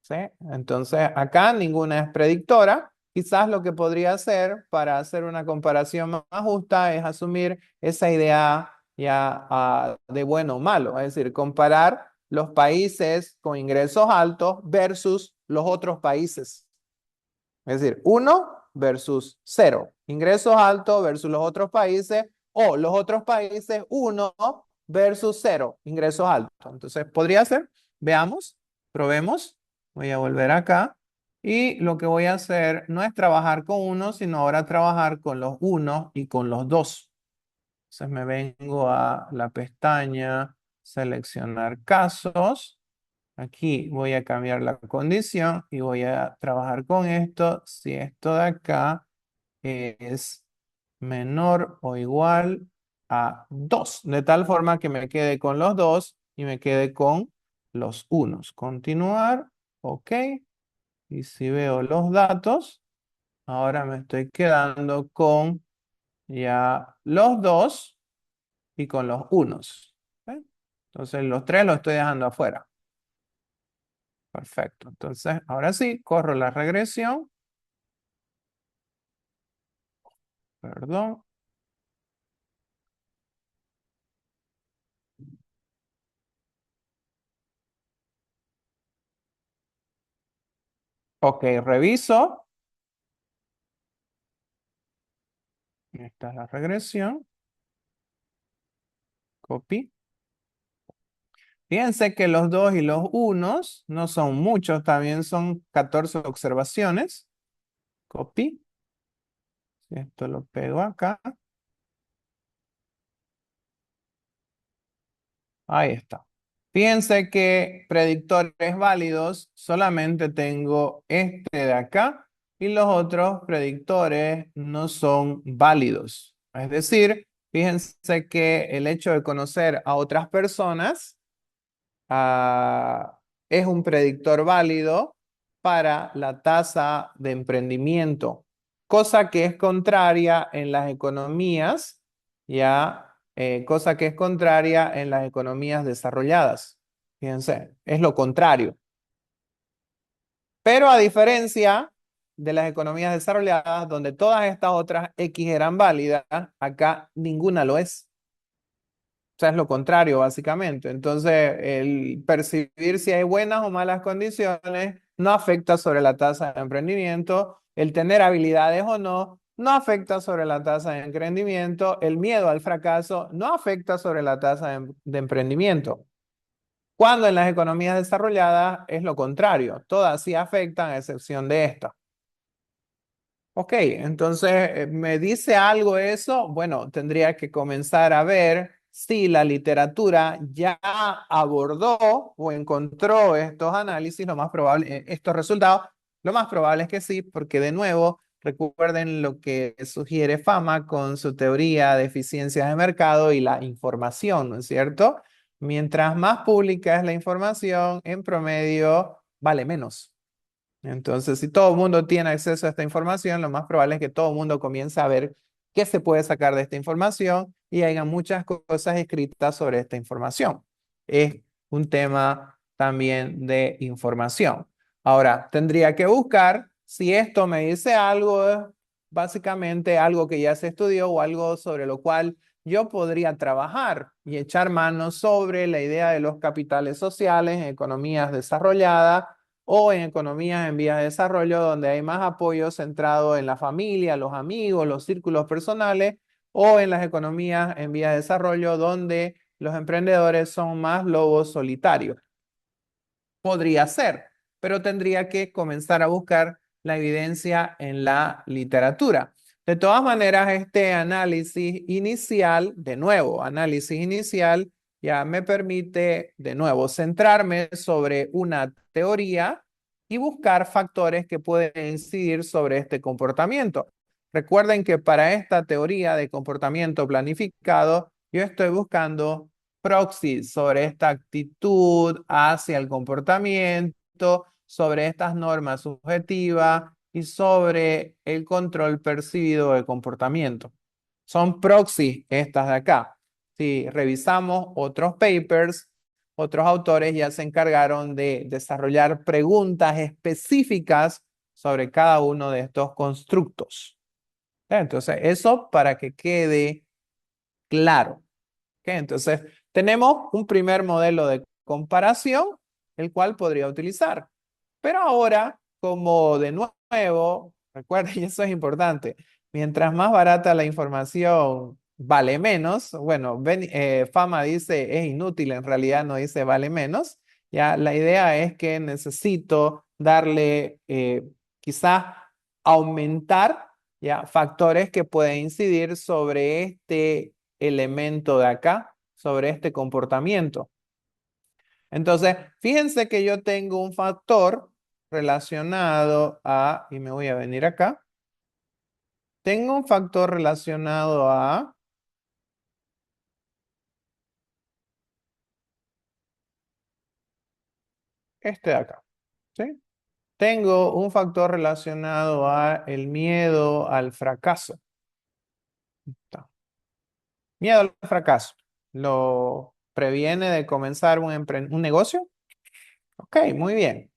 ¿Sí? Entonces acá ninguna es predictora. Quizás lo que podría hacer para hacer una comparación más justa es asumir esa idea ya de bueno o malo, es decir, comparar los países con ingresos altos versus los otros países. Es decir, 1 versus 0. Ingresos altos versus los otros países o los otros países 1 versus 0. Ingresos altos. Entonces, podría ser, veamos, probemos. Voy a volver acá. Y lo que voy a hacer no es trabajar con 1, sino ahora trabajar con los 1 y con los 2. Entonces me vengo a la pestaña, seleccionar casos. Aquí voy a cambiar la condición y voy a trabajar con esto. Si esto de acá es menor o igual a 2, de tal forma que me quede con los 2 y me quede con los unos. Continuar, ok. Y si veo los datos, ahora me estoy quedando con ya los 2 y con los unos. ¿Ok? Entonces los 3 los estoy dejando afuera. Perfecto. Entonces, ahora sí, corro la regresión. Perdón. Ok, reviso. Esta es la regresión. Copy. Fíjense que los 2 y los unos no son muchos, también son 14 observaciones. Copy. Esto lo pego acá. Ahí está. Fíjense que predictores válidos solamente tengo este de acá y los otros predictores no son válidos. Es decir, fíjense que el hecho de conocer a otras personas es un predictor válido para la tasa de emprendimiento, cosa que es contraria en las economías, cosa que es contraria en las economías desarrolladas. Fíjense, es lo contrario. Pero a diferencia de las economías desarrolladas, donde todas estas otras X eran válidas, acá ninguna lo es. O sea, es lo contrario, básicamente. Entonces, el percibir si hay buenas o malas condiciones no afecta sobre la tasa de emprendimiento. El tener habilidades o no, no afecta sobre la tasa de emprendimiento. El miedo al fracaso no afecta sobre la tasa de emprendimiento. Cuando en las economías desarrolladas es lo contrario. Todas sí afectan a excepción de esta. Ok, entonces, ¿me dice algo eso? Bueno, tendría que comenzar a ver si la literatura ya abordó o encontró estos análisis, lo más probable, estos resultados. Lo más probable es que sí, porque de nuevo, recuerden lo que sugiere Fama con su teoría de eficiencias de mercado y la información, ¿no es cierto? Mientras más pública es la información, en promedio vale menos. Entonces, si todo el mundo tiene acceso a esta información, lo más probable es que todo el mundo comience a ver qué se puede sacar de esta información y haya muchas cosas escritas sobre esta información. Es un tema también de información. Ahora, tendría que buscar si esto me dice algo, básicamente algo que ya se estudió o algo sobre lo cual yo podría trabajar y echar mano sobre la idea de los capitales sociales en economías desarrolladas o en economías en vías de desarrollo donde hay más apoyo centrado en la familia, los amigos, los círculos personales, o en las economías en vías de desarrollo donde los emprendedores son más lobos solitarios. Podría ser, pero tendría que comenzar a buscar la evidencia en la literatura. De todas maneras, este análisis inicial, de nuevo, análisis inicial, ya me permite, de nuevo, centrarme sobre una teoría y buscar factores que pueden incidir sobre este comportamiento. Recuerden que para esta teoría de comportamiento planificado, yo estoy buscando proxies sobre esta actitud hacia el comportamiento, sobre estas normas subjetivas y sobre el control percibido del comportamiento. Son proxies estas de acá. Si revisamos otros papers, otros autores ya se encargaron de desarrollar preguntas específicas sobre cada uno de estos constructos. Entonces, eso para que quede claro. Entonces, tenemos un primer modelo de comparación, el cual podría utilizar. Pero ahora, como de nuevo, recuerden, y eso es importante, mientras más barata la información, vale menos. Bueno, Fama dice es inútil, en realidad no dice vale menos. Ya, la idea es que necesito darle, quizás aumentar ya, factores que pueden incidir sobre este elemento de acá, sobre este comportamiento. Entonces, fíjense que yo tengo un factor relacionado a, y me voy a venir acá, tengo un factor relacionado a este de acá, ¿sí? Tengo un factor relacionado a el miedo al fracaso. Está. Miedo al fracaso. ¿Lo previene de comenzar un negocio? Ok, muy bien.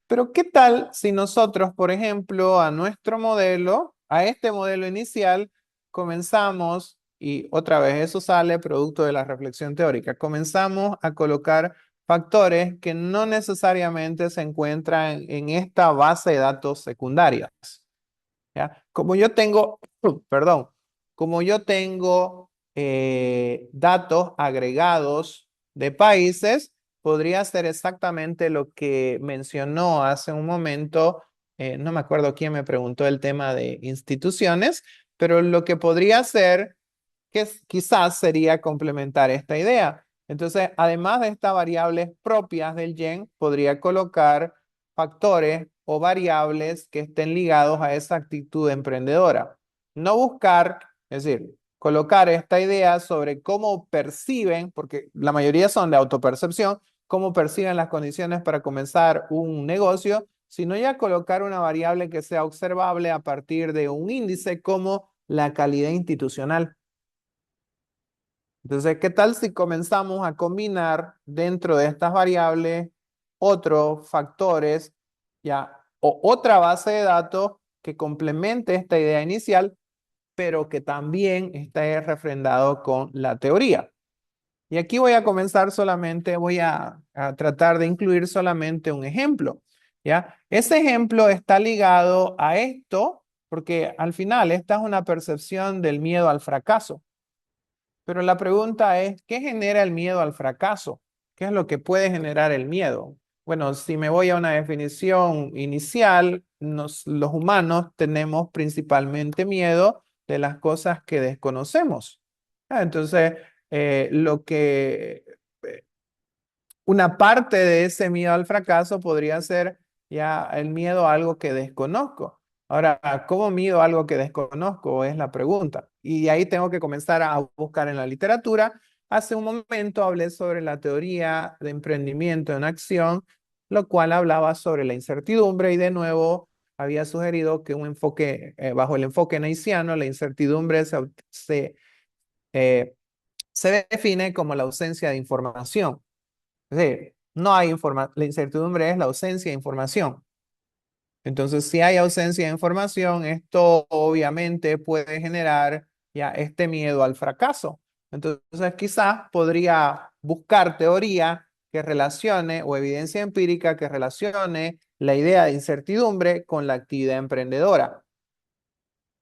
Pero ¿qué tal si nosotros, por ejemplo, a nuestro modelo, a este modelo inicial, comenzamos, y otra vez eso sale producto de la reflexión teórica, comenzamos a colocar factores que no necesariamente se encuentran en esta base de datos secundarias? ¿Ya? Como yo tengo, perdón, como yo tengo datos agregados de países, podría ser exactamente lo que mencionó hace un momento, no me acuerdo quién me preguntó el tema de instituciones, pero lo que podría ser que quizás sería complementar esta idea. Entonces, además de estas variables propias del gen, podría colocar factores o variables que estén ligados a esa actitud emprendedora. No buscar, es decir, colocar esta idea sobre cómo perciben, porque la mayoría son de autopercepción, cómo perciben las condiciones para comenzar un negocio, sino ya colocar una variable que sea observable a partir de un índice como la calidad institucional. Entonces, ¿qué tal si comenzamos a combinar dentro de estas variables otros factores, ya, o otra base de datos que complemente esta idea inicial, pero que también esté refrendado con la teoría? Y aquí voy a comenzar solamente, voy a tratar de incluir solamente un ejemplo, ¿ya? Ese ejemplo está ligado a esto, porque al final esta es una percepción del miedo al fracaso. Pero la pregunta es, ¿qué genera el miedo al fracaso? ¿Qué es lo que puede generar el miedo? Bueno, si me voy a una definición inicial, los humanos tenemos principalmente miedo de las cosas que desconocemos. Entonces, lo que una parte de ese miedo al fracaso podría ser ya el miedo a algo que desconozco. Ahora, ¿cómo mido algo que desconozco? Es la pregunta. Y ahí tengo que comenzar a buscar en la literatura. Hace un momento hablé sobre la teoría de emprendimiento en acción, lo cual hablaba sobre la incertidumbre y de nuevo había sugerido que un enfoque, bajo el enfoque neiciano, la incertidumbre eh, se define como la ausencia de información. Es decir, no hay información, la incertidumbre es la ausencia de información. Entonces, si hay ausencia de información, esto obviamente puede generar ya este miedo al fracaso. Entonces, quizás podría buscar teoría que relacione o evidencia empírica que relacione la idea de incertidumbre con la actividad emprendedora.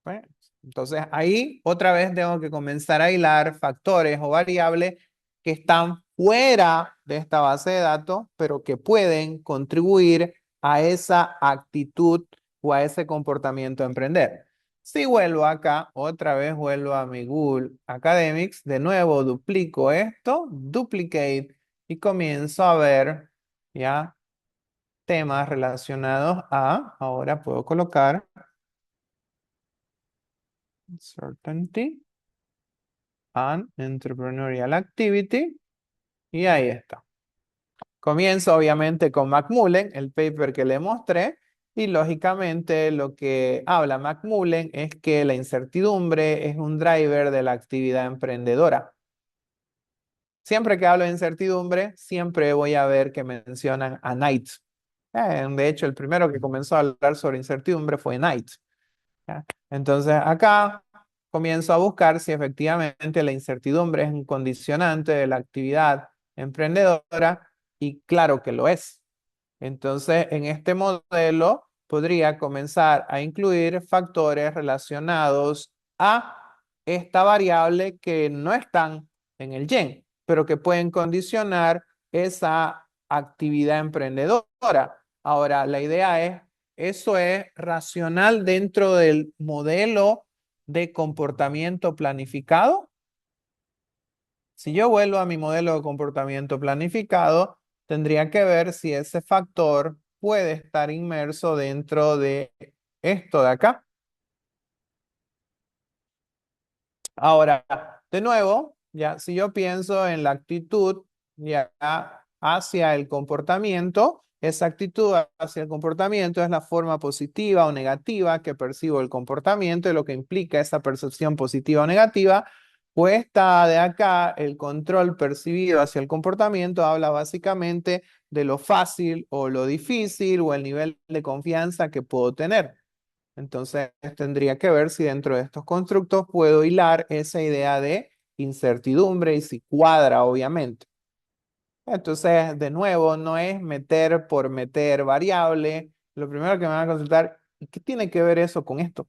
Bueno, entonces ahí otra vez tengo que comenzar a hilar factores o variables que están fuera de esta base de datos, pero que pueden contribuir a esa actitud o a ese comportamiento de emprender. Si vuelvo acá, otra vez vuelvo a mi Google Academics, de nuevo duplico esto, duplicate, y comienzo a ver ya temas relacionados a, ahora puedo colocar certainty and entrepreneurial activity, y ahí está. Comienzo obviamente con McMullen, el paper que le mostré, y lógicamente lo que habla McMullen es que la incertidumbre es un driver de la actividad emprendedora. Siempre que hablo de incertidumbre, siempre voy a ver que mencionan a Knight. De hecho, el primero que comenzó a hablar sobre incertidumbre fue Knight. ¿Ya? Entonces acá comienzo a buscar si efectivamente la incertidumbre es un condicionante de la actividad emprendedora, y claro que lo es. Entonces, en este modelo podría comenzar a incluir factores relacionados a esta variable que no están en el gen, pero que pueden condicionar esa actividad emprendedora. Ahora, la idea es, ¿eso es racional dentro del modelo de comportamiento planificado? Si yo vuelvo a mi modelo de comportamiento planificado, tendría que ver si ese factor puede estar inmerso dentro de esto de acá. Ahora, de nuevo, ya si yo pienso en la actitud ya hacia el comportamiento, esa actitud hacia el comportamiento es la forma positiva o negativa que percibo el comportamiento, y lo que implica esa percepción positiva o negativa. Pues esta de acá, el control percibido hacia el comportamiento, habla básicamente de lo fácil o lo difícil o el nivel de confianza que puedo tener. Entonces tendría que ver si dentro de estos constructos puedo hilar esa idea de incertidumbre y si cuadra, obviamente. Entonces, de nuevo, no es meter por meter variable. Lo primero que me van a consultar, ¿y qué tiene que ver eso con esto?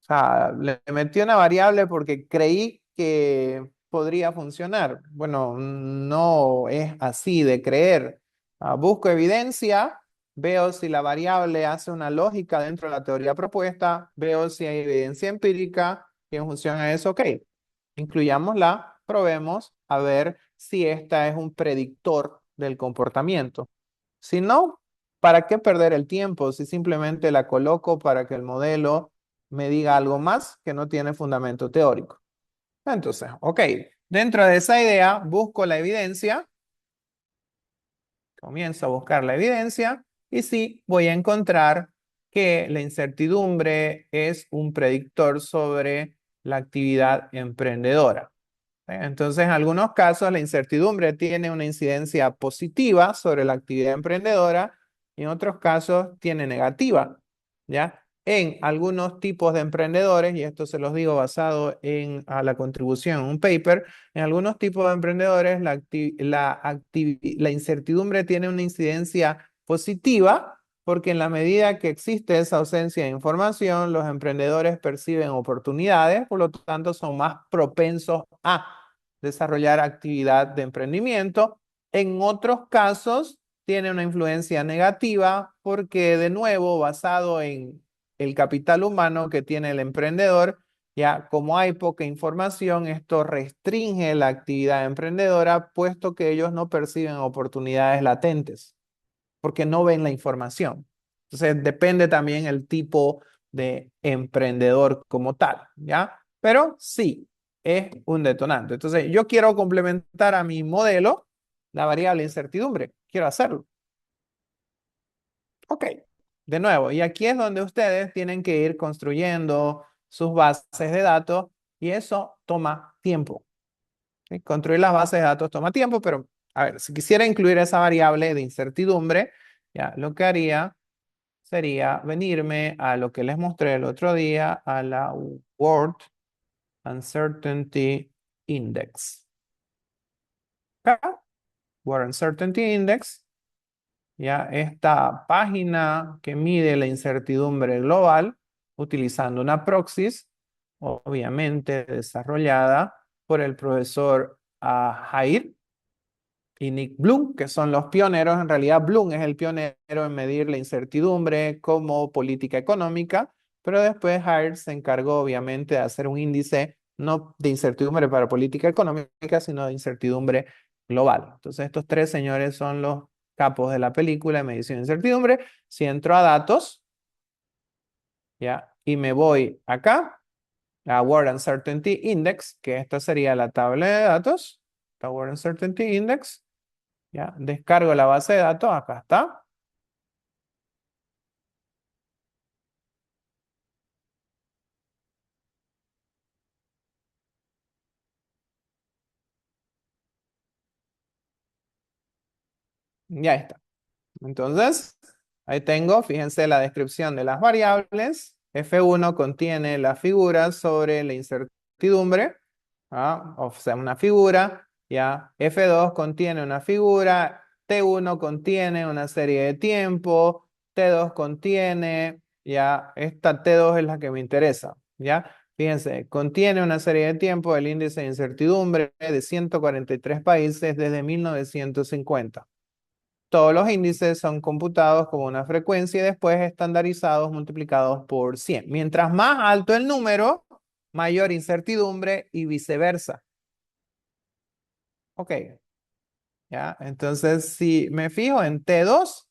O sea, le metí una variable porque creí que podría funcionar. Bueno, no es así de creer. Busco evidencia, veo si la variable hace una lógica dentro de la teoría propuesta, veo si hay evidencia empírica que en función a eso, ok, incluyámosla probemos a ver si esta es un predictor del comportamiento. Si no, ¿para qué perder el tiempo si simplemente la coloco para que el modelo me diga algo más que no tiene fundamento teórico? Entonces, ok, dentro de esa idea busco la evidencia, comienzo a buscar la evidencia y sí voy a encontrar que la incertidumbre es un predictor sobre la actividad emprendedora. Entonces, en algunos casos, la incertidumbre tiene una incidencia positiva sobre la actividad emprendedora y en otros casos tiene negativa, ¿ya? En algunos tipos de emprendedores, y esto se los digo basado en la contribución en un paper, en algunos tipos de emprendedores la incertidumbre tiene una incidencia positiva porque en la medida que existe esa ausencia de información, los emprendedores perciben oportunidades, por lo tanto son más propensos a desarrollar actividad de emprendimiento. En otros casos, tiene una influencia negativa porque, de nuevo, basado en el capital humano que tiene el emprendedor, ya como hay poca información, esto restringe la actividad emprendedora, puesto que ellos no perciben oportunidades latentes porque no ven la información. Entonces, depende también el tipo de emprendedor como tal, ¿ya? Pero sí, es un detonante. Entonces, yo quiero complementar a mi modelo la variable incertidumbre. Quiero hacerlo. Ok, de nuevo, y aquí es donde ustedes tienen que ir construyendo sus bases de datos y eso toma tiempo. ¿Sí? Construir las bases de datos toma tiempo, pero a ver, si quisiera incluir esa variable de incertidumbre, ya lo que haría sería venirme a lo que les mostré el otro día, a la World Uncertainty Index. Acá, World Uncertainty Index, ya esta página que mide la incertidumbre global utilizando una proxy, obviamente desarrollada por el profesor Jair y Nick Bloom, que son los pioneros. En realidad, Bloom es el pionero en medir la incertidumbre como política económica, pero después Hart se encargó, obviamente, de hacer un índice no de incertidumbre para política económica, sino de incertidumbre global. Entonces, estos tres señores son los capos de la película de medición de incertidumbre. Si entro a datos, ¿ya? Y me voy acá, a World Uncertainty Index, que esta sería la tabla de datos, la World Uncertainty Index. Ya, descargo la base de datos, acá está. Ya está. Entonces, ahí tengo, fíjense la descripción de las variables. F1 contiene las figuras sobre la incertidumbre, o sea, una figura. Ya, F2 contiene una figura, T1 contiene una serie de tiempo, T2 contiene, ya, esta T2 es la que me interesa, ya. Fíjense, contiene una serie de tiempo del índice de incertidumbre de 143 países desde 1950. Todos los índices son computados como una frecuencia y después estandarizados multiplicados por 100. Mientras más alto el número, mayor incertidumbre y viceversa. Ok, ya. Entonces, si me fijo en T2,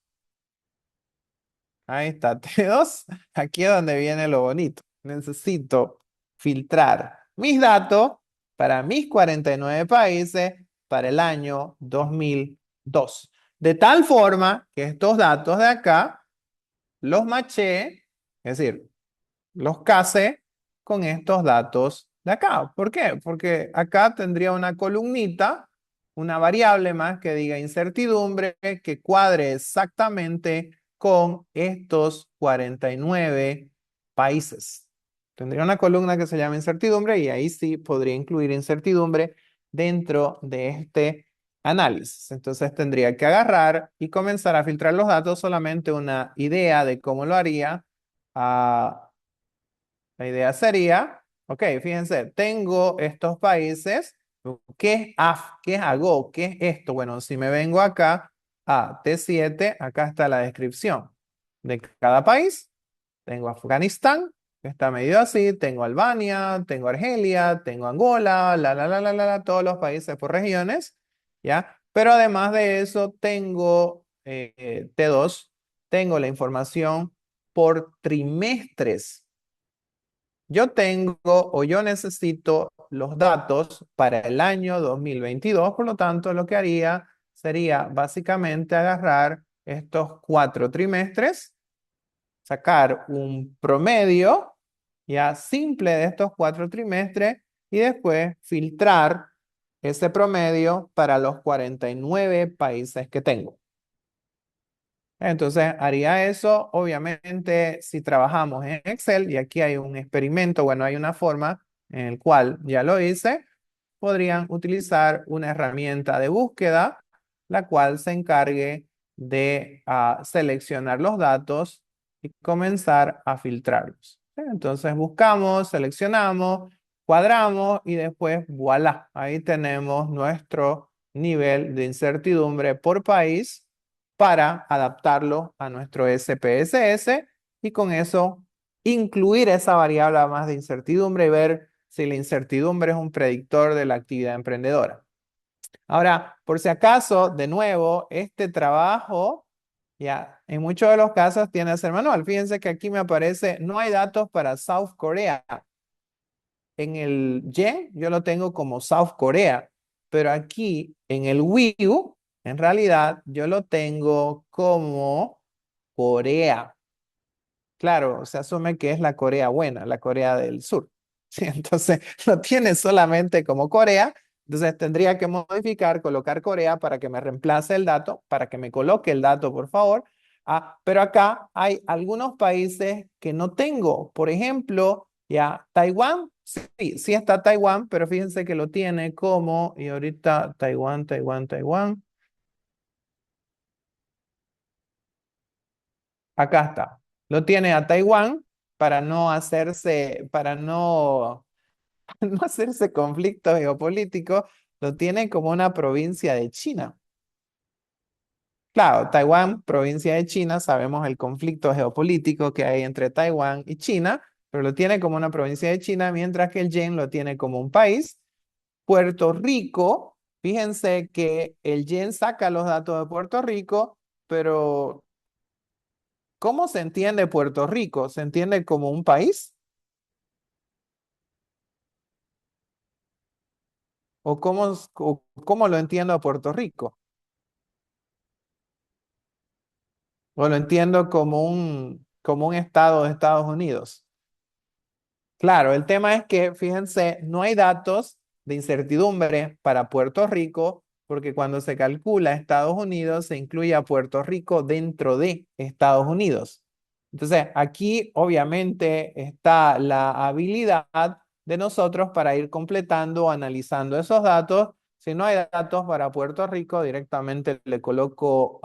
ahí está T2, aquí es donde viene lo bonito. Necesito filtrar mis datos para mis 49 países para el año 2002. De tal forma que estos datos de acá los maché, es decir, los casé con estos datos de acá. ¿Por qué? Porque acá tendría una columnita, una variable más que diga incertidumbre, que cuadre exactamente con estos 49 países. Tendría una columna que se llama incertidumbre y ahí sí podría incluir incertidumbre dentro de este análisis. Entonces tendría que agarrar y comenzar a filtrar los datos, solamente una idea de cómo lo haría. La idea sería, ok, fíjense, tengo estos países, ¿qué hago? ¿Qué es esto? Bueno, si me vengo acá a T7, acá está la descripción de cada país. Tengo Afganistán, que está medido así. Tengo Albania, tengo Argelia, tengo Angola, todos los países por regiones, ¿ya? Pero además de eso, tengo T2, tengo la información por trimestres. Yo tengo o yo necesito los datos para el año 2022, por lo tanto, lo que haría sería básicamente agarrar estos 4 trimestres, sacar un promedio ya simple de estos 4 trimestres y después filtrar ese promedio para los 49 países que tengo. Entonces haría eso, obviamente, si trabajamos en Excel, y aquí hay un experimento, bueno, hay una forma en el cual ya lo hice, podrían utilizar una herramienta de búsqueda, la cual se encargue de seleccionar los datos y comenzar a filtrarlos. Entonces buscamos, seleccionamos, cuadramos y después, voilà, ahí tenemos nuestro nivel de incertidumbre por país para adaptarlo a nuestro SPSS y con eso incluir esa variable más de incertidumbre y ver si la incertidumbre es un predictor de la actividad emprendedora. Ahora, por si acaso, de nuevo, este trabajo ya en muchos de los casos tiene que ser manual. Fíjense que aquí me aparece, no hay datos para South Korea. En el Y yo lo tengo como South Korea, pero aquí en el Wii en realidad yo lo tengo como Corea. Claro, se asume que es la Corea buena, la Corea del Sur. Sí, entonces lo tiene solamente como Corea. Entonces tendría que modificar, colocar Corea para que me reemplace el dato, para que me coloque el dato, por favor. Pero acá hay algunos países que no tengo. Por ejemplo, ya Taiwán, sí, sí está Taiwán, pero fíjense que lo tiene como, y ahorita Taiwán. Acá está. Lo tiene a Taiwán para no, no hacerse conflicto geopolítico, lo tiene como una provincia de China. Claro, Taiwán, provincia de China, sabemos el conflicto geopolítico que hay entre Taiwán y China, pero lo tiene como una provincia de China, mientras que el yen lo tiene como un país. Puerto Rico, fíjense que el yen saca los datos de Puerto Rico, pero ¿cómo se entiende Puerto Rico? ¿Se entiende como un país? ¿O cómo lo entiendo a Puerto Rico? ¿O lo entiendo como un estado de Estados Unidos? Claro, el tema es que, fíjense, no hay datos de incertidumbre para Puerto Rico, porque cuando se calcula Estados Unidos, se incluye a Puerto Rico dentro de Estados Unidos. Entonces, aquí obviamente está la habilidad de nosotros para ir completando, analizando esos datos. Si no hay datos para Puerto Rico, directamente le coloco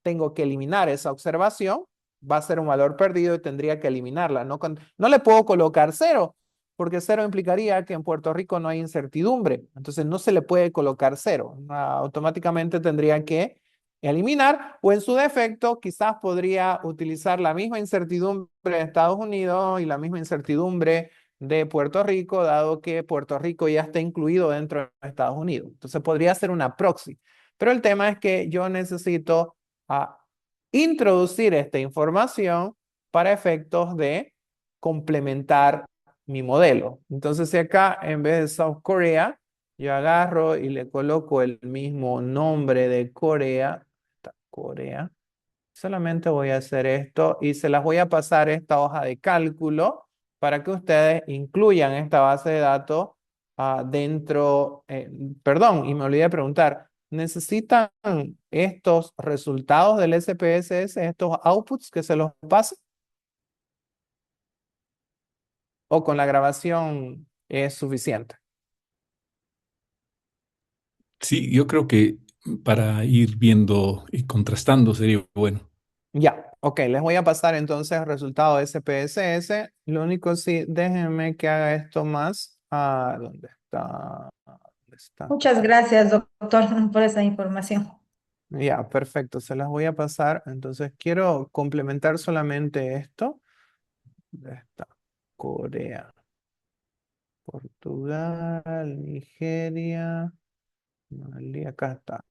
tengo que eliminar esa observación, va a ser un valor perdido y tendría que eliminarla. No le puedo colocar cero, porque cero implicaría que en Puerto Rico no hay incertidumbre. Entonces no se le puede colocar cero. Automáticamente tendría que eliminar o en su defecto quizás podría utilizar la misma incertidumbre de Estados Unidos y la misma incertidumbre de Puerto Rico, dado que Puerto Rico ya está incluido dentro de Estados Unidos. Entonces podría ser una proxy. Pero el tema es que yo necesito a introducir esta información para efectos de complementar mi modelo. Entonces, si acá en vez de South Korea, yo agarro y le coloco el mismo nombre de Corea, Corea, solamente voy a hacer esto y se las voy a pasar esta hoja de cálculo para que ustedes incluyan esta base de datos dentro, perdón, y me olvidé de preguntar, ¿necesitan estos resultados del SPSS, estos outputs que se los pase? ¿O con la grabación es suficiente? Sí, yo creo que para ir viendo y contrastando sería bueno. Ya, ok, les voy a pasar entonces el resultado de SPSS. Lo único sí, déjenme que haga esto más. ¿Dónde está? ¿Dónde está? Muchas gracias, doctor, por esa información. Ya, perfecto, se las voy a pasar. Entonces quiero complementar solamente esto. ¿Dónde está? Corea, Portugal, Nigeria, Mali, acá está.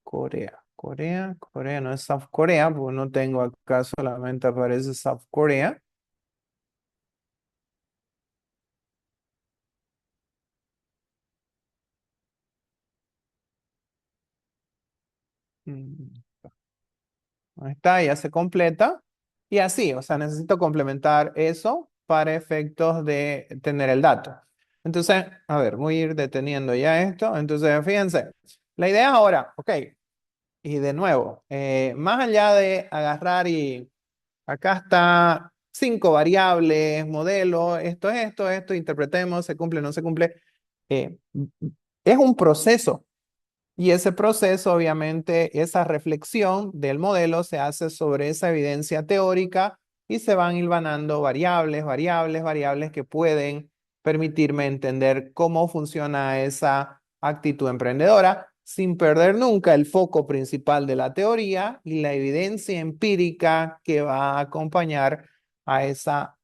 Corea no es South Korea, porque no tengo acá, solamente aparece South Korea. Mm, Ahí está, ya se completa. Y así, o sea, necesito complementar eso para efectos de tener el dato. Entonces, a ver, voy a ir deteniendo ya esto. Entonces, fíjense, la idea es ahora, ok, y de nuevo, más allá de agarrar y acá está 5 variables, modelo, esto, interpretemos, se cumple, no se cumple. eh, es un proceso. Y ese proceso, obviamente, esa reflexión del modelo se hace sobre esa evidencia teórica y se van hilvanando variables que pueden permitirme entender cómo funciona esa actitud emprendedora sin perder nunca el foco principal de la teoría y la evidencia empírica que va a acompañar a esa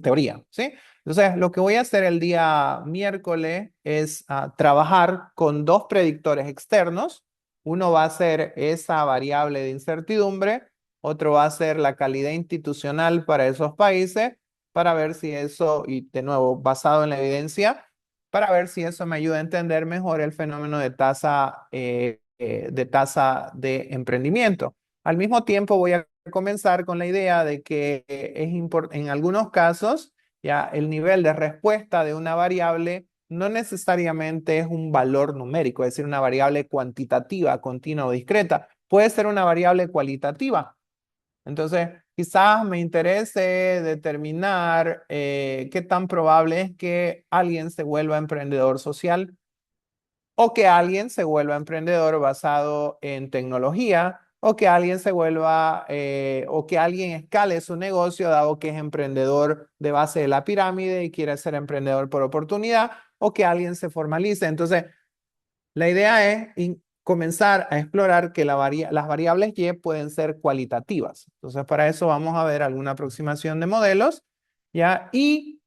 teoría, ¿sí? Entonces, lo que voy a hacer el día miércoles es trabajar con 2 predictores externos. Uno va a ser esa variable de incertidumbre, otro va a ser la calidad institucional para esos países, para ver si eso, y de nuevo, basado en la evidencia, para ver si eso me ayuda a entender mejor el fenómeno de tasa de emprendimiento. Al mismo tiempo, voy a comenzar con la idea de que en algunos casos, ya el nivel de respuesta de una variable no necesariamente es un valor numérico, es decir, una variable cuantitativa, continua o discreta. Puede ser una variable cualitativa. Entonces, quizás me interese determinar qué tan probable es que alguien se vuelva emprendedor social o que alguien se vuelva emprendedor basado en tecnología, o que alguien se vuelva, o que alguien escale su negocio dado que es emprendedor de base de la pirámide y quiere ser emprendedor por oportunidad, o que alguien se formalice. Entonces, la idea es comenzar a explorar que las variables Y pueden ser cualitativas. Entonces, para eso vamos a ver alguna aproximación de modelos, ¿ya? Y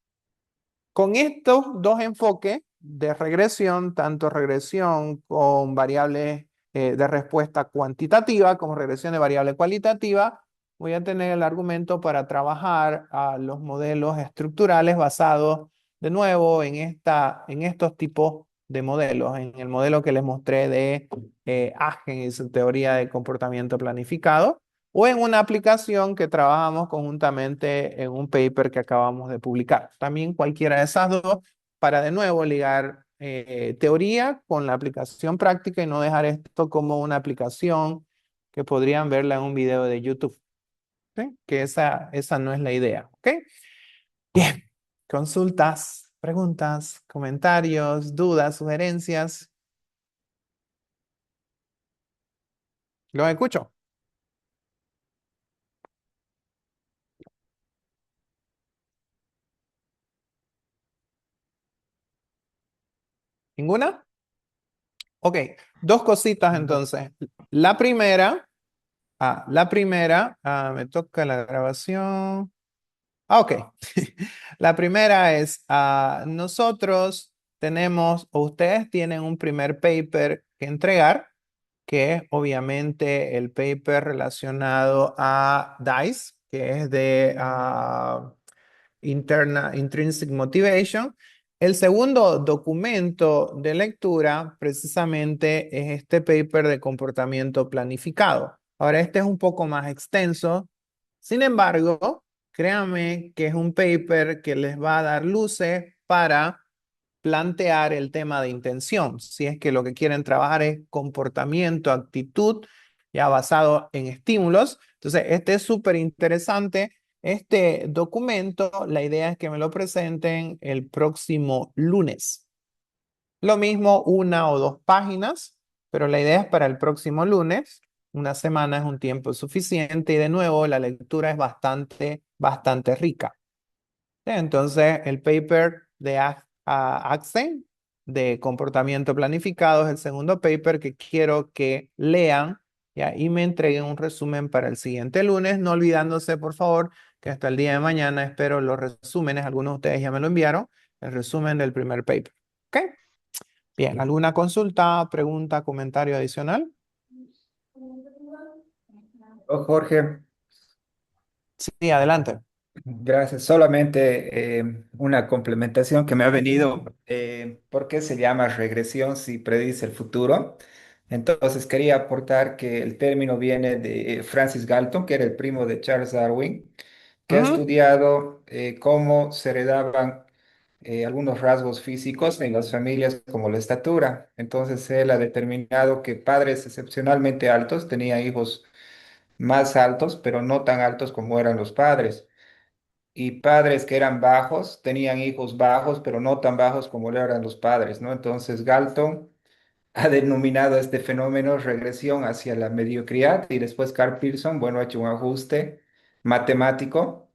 con estos 2 enfoques de regresión, tanto regresión con variables de respuesta cuantitativa como regresión de variable cualitativa, voy a tener el argumento para trabajar a los modelos estructurales basados de nuevo en estos tipos de modelos, en el modelo que les mostré de Hagen y su teoría de comportamiento planificado, o en una aplicación que trabajamos conjuntamente en un paper que acabamos de publicar. También cualquiera de esas dos para de nuevo ligar teoría con la aplicación práctica y no dejar esto como una aplicación que podrían verla en un video de YouTube. ¿Ok? Que esa no es la idea. ¿Ok? Bien. Consultas, preguntas, comentarios, dudas, sugerencias. Los escucho. ¿Ninguna? Ok, 2 cositas entonces. La primera, me toca la grabación. Ok. La primera es, nosotros tenemos, o ustedes tienen un primer paper que entregar, que es obviamente el paper relacionado a DICE, que es de Intrinsic Motivation. El segundo documento de lectura precisamente es este paper de comportamiento planificado. Ahora, este es un poco más extenso. Sin embargo, créanme que es un paper que les va a dar luces para plantear el tema de intención. Si es que lo que quieren trabajar es comportamiento, actitud, ya basado en estímulos. Entonces, este es súper interesante. Este documento, la idea es que me lo presenten el próximo lunes. Lo mismo, 1 o 2 páginas, pero la idea es para el próximo lunes. Una semana es un tiempo suficiente y de nuevo la lectura es bastante rica. Entonces, el paper de Axen de comportamiento planificado es el segundo paper que quiero que lean ¿ya? Y me entreguen un resumen para el siguiente lunes, no olvidándose, por favor, que hasta el día de mañana espero los resúmenes, algunos de ustedes ya me lo enviaron, el resumen del primer paper. ¿Ok? Bien, ¿alguna consulta, pregunta, comentario adicional? Oh, Jorge, Sí, adelante. gracias. Solamente una complementación que me ha venido. ¿Por qué se llama regresión si predice el futuro? Entonces quería aportar que el término viene de Francis Galton, que era el primo de Charles Darwin, que ha Ujú. estudiado cómo se heredaban algunos rasgos físicos en las familias como la estatura. Entonces él ha determinado que padres excepcionalmente altos tenían hijos más altos, pero no tan altos como eran los padres. Y padres que eran bajos tenían hijos bajos, pero no tan bajos como lo eran los padres, ¿no? Entonces Galton ha denominado este fenómeno regresión hacia la mediocridad y después Carl Pearson, bueno, ha hecho un ajuste matemático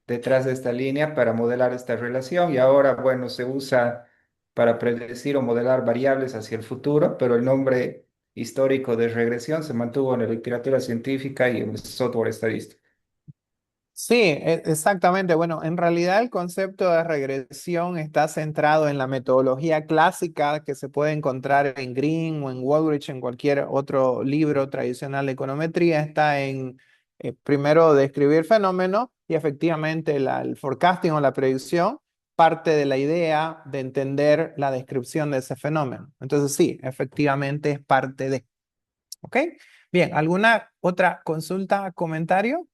detrás de esta línea para modelar esta relación y ahora, bueno, se usa para predecir o modelar variables hacia el futuro, pero el nombre histórico de regresión se mantuvo en la literatura científica y en el software estadístico. Sí, exactamente. Bueno, en realidad el concepto de regresión está centrado en la metodología clásica que se puede encontrar en Green o en Woolrich, en cualquier otro libro tradicional de econometría. Está en, primero, describir fenómenos y efectivamente el forecasting o la predicción parte de la idea de entender la descripción de ese fenómeno. Entonces, sí, efectivamente es parte de. ¿Ok? Bien, ¿alguna otra consulta, comentario?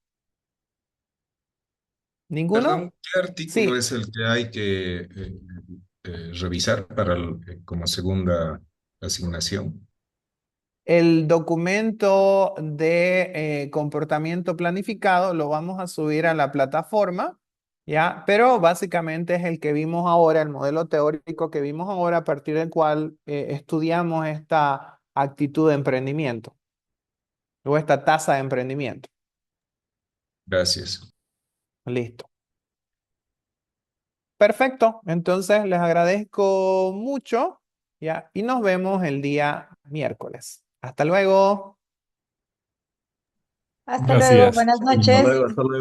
¿Ninguno? Perdón, ¿qué artículo Sí, es el que hay que revisar para como segunda asignación? el documento de comportamiento planificado lo vamos a subir a la plataforma, ¿ya? Pero básicamente es el que vimos ahora, el modelo teórico que vimos ahora, a partir del cual estudiamos esta actitud de emprendimiento o esta tasa de emprendimiento. Gracias. Listo. Perfecto. Entonces les agradezco mucho, ¿ya? Y nos vemos el día miércoles. Hasta luego. Hasta luego, Gracias. buenas Hasta noches. luego, hasta luego.